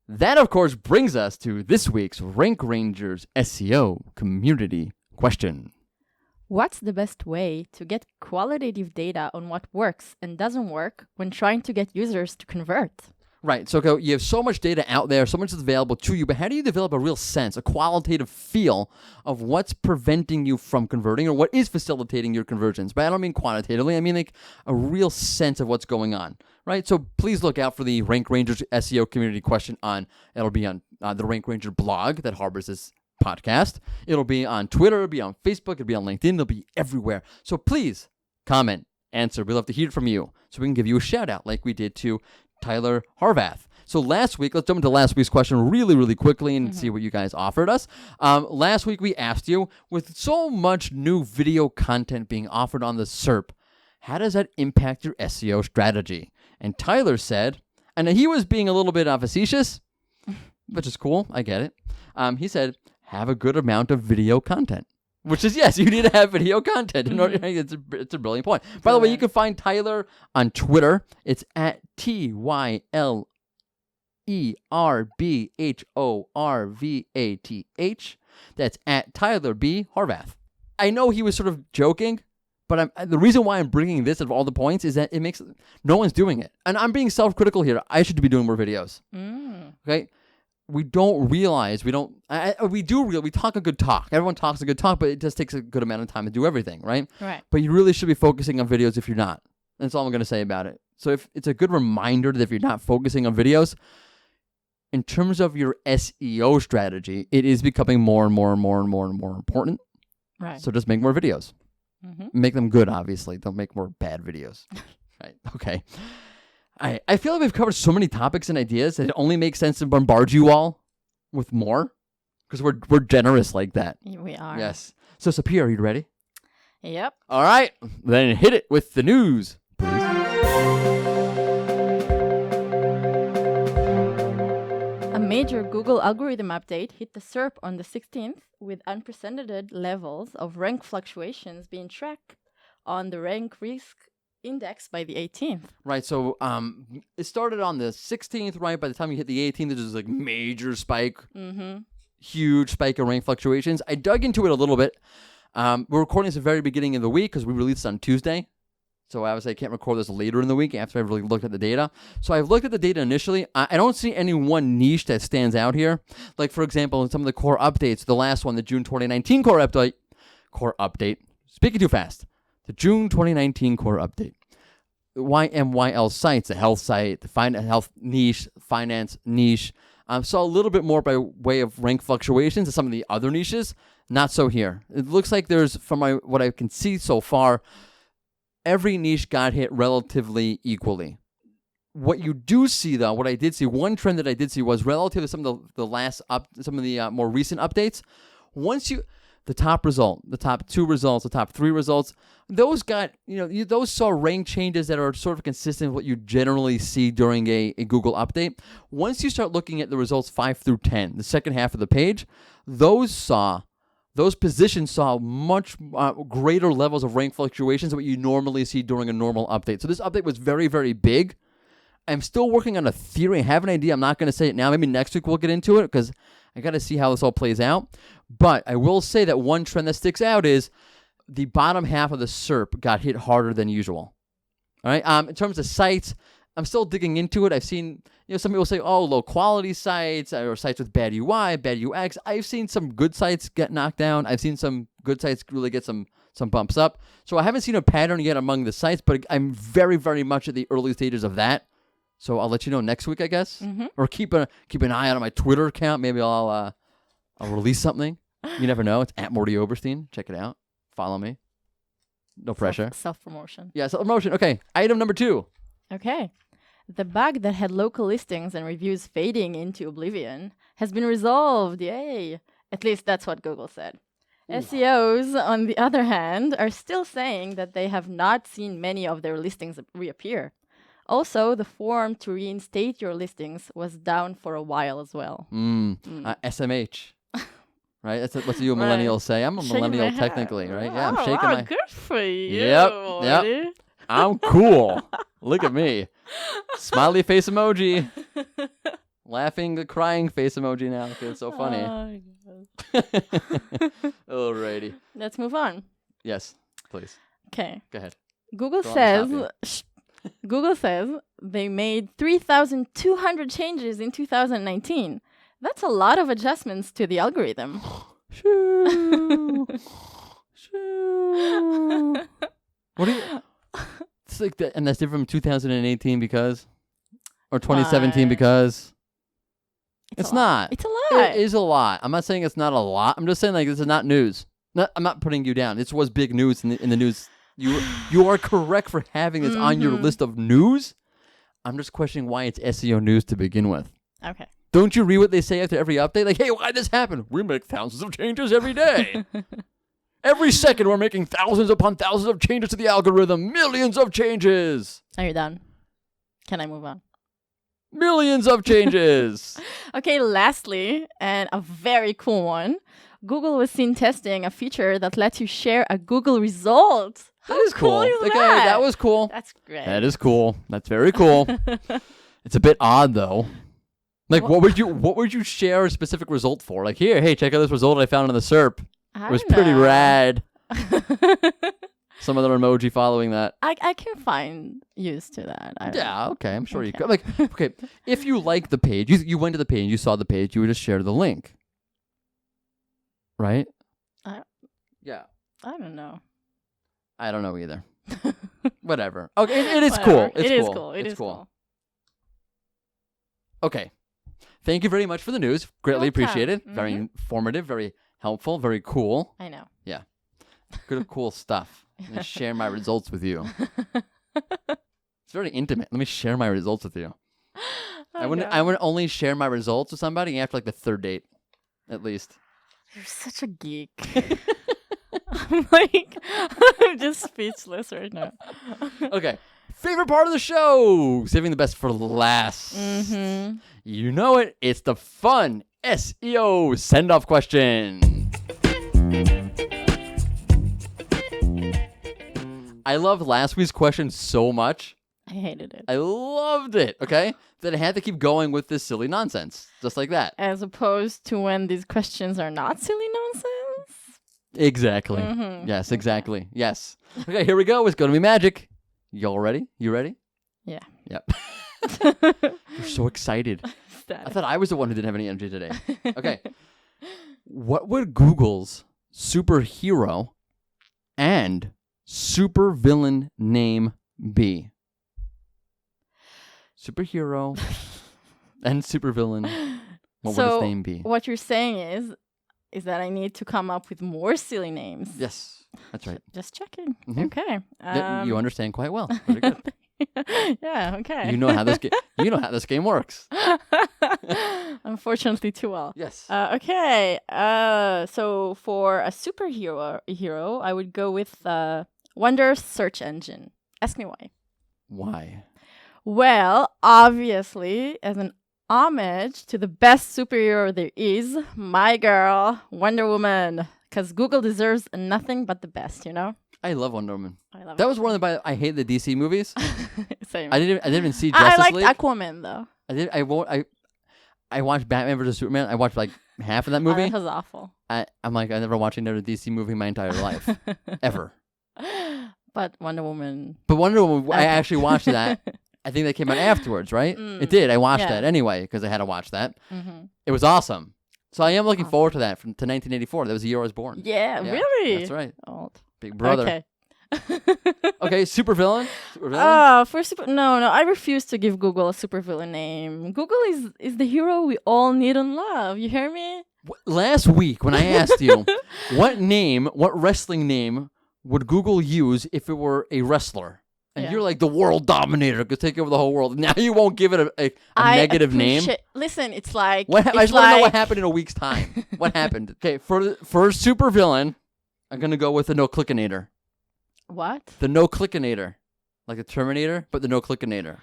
That, of course, brings us to this week's Rank Rangers SEO community question. What's the best way to get qualitative data on what works and doesn't work when trying to get users to convert? Right, so you have so much data out there, so much is available to you, but how do you develop a real sense, a qualitative feel of what's preventing you from converting or what is facilitating your conversions? But I don't mean quantitatively, I mean like a real sense of what's going on, right? So please look out for the Rank Rangers SEO community question it'll be on the Rank Ranger blog that harbors this podcast. It'll be on Twitter, it'll be on Facebook, it'll be on LinkedIn, it'll be everywhere. So please comment, answer. We'd love to hear from you so we can give you a shout out like we did to Tyler Harvath. So last week, let's jump into last week's question really, really quickly and see what you guys offered us. Last week, we asked you, with so much new video content being offered on the SERP, how does that impact your SEO strategy? And Tyler said, and he was being a little bit facetious, which is cool. I get it. He said, have a good amount of video content. Which is, yes, you need to have video content. In order, it's a brilliant point. By the way, you can find Tyler on Twitter. It's at TYLERBHORVATH. That's at Tyler B. Harvath. I know he was sort of joking, but the reason why I'm bringing this of all the points is that it makes no one's doing it. And I'm being self-critical here. I should be doing more videos. Okay? We don't realize, we talk a good talk. Everyone talks a good talk, but it just takes a good amount of time to do everything, right? Right. But you really should be focusing on videos if you're not. That's all I'm going to say about it. So if it's a good reminder that if you're not focusing on videos, in terms of your SEO strategy, it is becoming more and more and more and more and more important. Right. So just make more videos. Make them good, obviously. Don't make more bad videos. Right. Okay. I feel like we've covered so many topics and ideas that it only makes sense to bombard you all with more because we're generous like that. We are. Yes. So, Sapir, are you ready? Yep. All right. Then hit it with the news, please. A major Google algorithm update hit the SERP on the 16th with unprecedented levels of rank fluctuations being tracked on the rank risk index by the 18th. Right, so it started on the 16th, right? By the time you hit the 18th, there's this like major spike, huge spike of rank fluctuations. I dug into it a little bit. We're recording this at the very beginning of the week because we released on Tuesday. So obviously I can't record this later in the week after I've really looked at the data. So I've looked at the data initially. I don't see any one niche that stands out here. Like, for example, in some of the core updates, the last one, the June 2019 core update. Speaking too fast. The June 2019 core update. YMYL sites, the health site, the health niche, finance niche, saw a little bit more by way of rank fluctuations than some of the other niches. Not so here. It looks like there's, from what I can see so far, every niche got hit relatively equally. What you do see, though, what I did see, one trend that I did see was relative to some of the more recent updates. The top result, the top 2 results, the top 3 results, those got, those saw rank changes that are sort of consistent with what you generally see during a Google update. Once you start looking at the results 5 through 10, the second half of the page, those positions saw much greater levels of rank fluctuations than what you normally see during a normal update. So this update was very, very big. I'm still working on a theory. I have an idea. I'm not going to say it now. Maybe next week we'll get into it because I got to see how this all plays out. But I will say that one trend that sticks out is the bottom half of the SERP got hit harder than usual. All right. In terms of sites, I'm still digging into it. I've seen, some people say, low quality sites or sites with bad UI, bad UX. I've seen some good sites get knocked down. I've seen some good sites really get some bumps up. So I haven't seen a pattern yet among the sites, but I'm very, very much at the early stages of that. So I'll let you know next week, I guess, or keep an eye out on my Twitter account. Maybe I'll release something. You never know. It's at Morty Oberstein. Check it out. Follow me. No pressure. Self-promotion. Yeah, self-promotion. Okay. Item number 2. Okay. The bug that had local listings and reviews fading into oblivion has been resolved. Yay. At least that's what Google said. Ooh. SEOs, on the other hand, are still saying that they have not seen many of their listings reappear. Also, the form to reinstate your listings was down for a while as well. SMH. Right? That's what you Right. millennials say. I'm a Shaking my millennial head. technically, right? Yeah, I'm Oh, shaking wow, my... good for you. Yep. Marty. I'm cool. Look at me. Smiley face emoji. Laughing, crying face emoji now. 'Cause it's so funny. Oh, my God. Alrighty. Let's move on. Yes, please. Okay. Go ahead. Google Don't let me says Google says they made 3,200 changes in 2019. That's a lot of adjustments to the algorithm. Shoo. Shoo. What do you... It's like that, and that's different from 2018 because... Or 2017 Why? because... It's It's a lot. not. It's a lot. It is a lot. I'm not saying it's not a lot. I'm just saying like this is not news. I'm not putting you down. This was big news in the news. You are correct for having this on your list of news. I'm just questioning why it's SEO news to begin with. Okay. Don't you read what they say after every update? Like, hey, why did this happen? We make thousands of changes every day. Every second we're making thousands upon thousands of changes to the algorithm. Millions of changes. Are you done? Can I move on? Millions of changes. Okay, lastly, and a very cool one, Google was seen testing a feature that lets you share a Google result. That is cool. is Okay, that? that was cool. That's great. That is cool. That's very cool. It's a bit odd though. Like, what would you share a specific result for? Like, here, hey, check out this result I found on the SERP. It was pretty rad. Some other emoji following that. I can find use to that. Yeah, okay, I'm sure you Okay. could. Like, okay, if you like the page, you went to the page, you saw the page, you would just share the link, right? Yeah. I don't know. I don't know either. Whatever. Okay, it is cool. Whatever. It's It is cool. cool. It It's is cool. cool. Okay. Thank you very much for the news. Greatly Welcome. appreciated. Very informative, very helpful, very cool. I know. Good, cool stuff. Let me share my results with you. It's very intimate. Let me share my results with you. I would only share my results with somebody after like the third date, at least. You're such a geek. I'm just speechless right now. Okay. Favorite part of the show. Saving the best for last. Mm-hmm. You know it. It's the fun SEO send-off question. I loved last week's question so much. I hated it. I loved it, okay? That I had to keep going with this silly nonsense. Just like that. As opposed to when these questions are not silly nonsense. Exactly. Mhm. Yes, exactly. Yes. Okay, here we go. It's going to be magic. Y'all ready? You ready? Yeah. Yep. You're so excited. I thought I was the one who didn't have any energy today. Okay. What would Google's superhero and supervillain name be? Superhero and supervillain. What would its name be? What you're saying is that I need to come up with more silly names. Yes, that's right. Just checking. Mhm. Okay. You understand quite well. Very good. Yeah. Okay. You know how this game works. Unfortunately, too well. Yes. Okay. So for a superhero, I would go with Wonder search engine. Ask me why. Why? Well, obviously, as an homage to the best superhero there is, my girl, Wonder Woman. Because Google deserves nothing but the best, you know? I love Wonder Woman. I love That was one of the. I hate the DC movies. Same. I didn't even see I Justice liked League. Aquaman, though. I watched Batman vs Superman. I watched like half of that Oh, movie. that was awful. I'm like, I never watched another DC movie in my entire life. Ever. But Wonder Woman. But Wonder Woman, I Okay. actually watched that. I think that came out afterwards, right? Mm. It did. I watched Yeah. that anyway because I had to watch that. Mm-hmm. It was awesome. So I am looking Awesome. forward to that to 1984. That was the year I was born. Yeah, Yeah, really? That's right. Old. Big brother. Okay. Okay, supervillain. Supervillain. For no, I refuse to give Google a supervillain name. Google is the hero we all need and love. You hear me? Last week when I asked you what wrestling name would Google use if it were a wrestler? And Yeah. you're like the world dominator, could take over the whole world. Now you won't give it a negative name. Listen, it's like I it's just want to know what like- happened in a week's time. What happened? Okay, for supervillain, I'm gonna go with the no clickinator. What? The no clickinator, like the Terminator, but the no clickinator.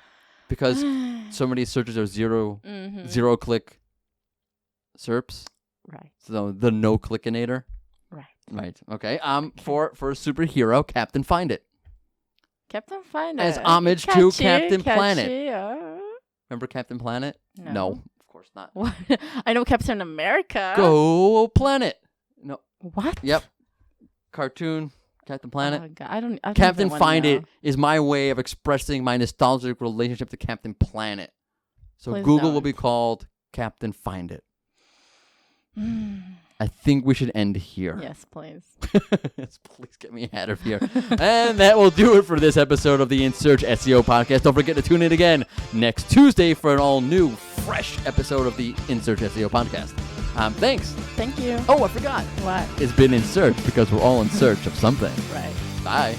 because so many searches are zero click SERPs. Right. So the no clickinator. Right. Okay. For a superhero, Captain Find It. Captain Find It. As homage to Captain Planet. Planet. Remember Captain Planet? No. Of course not. What? I know Captain America. Go Planet. No. What? Yep. Cartoon. Captain Planet. Oh, God. I don't Captain even Find wanna It is my way of expressing my nostalgic relationship to Captain Planet. So Please Google will don't. be called Captain Find It. I think we should end here. Yes, please. Please get me out of here. And that will do it for this episode of the In Search SEO podcast. Don't forget to tune in again next Tuesday for an all new, fresh episode of the In Search SEO podcast. Thanks. Thank you. Oh, I forgot. What? It's been In Search because we're all in search of something. Right. Bye.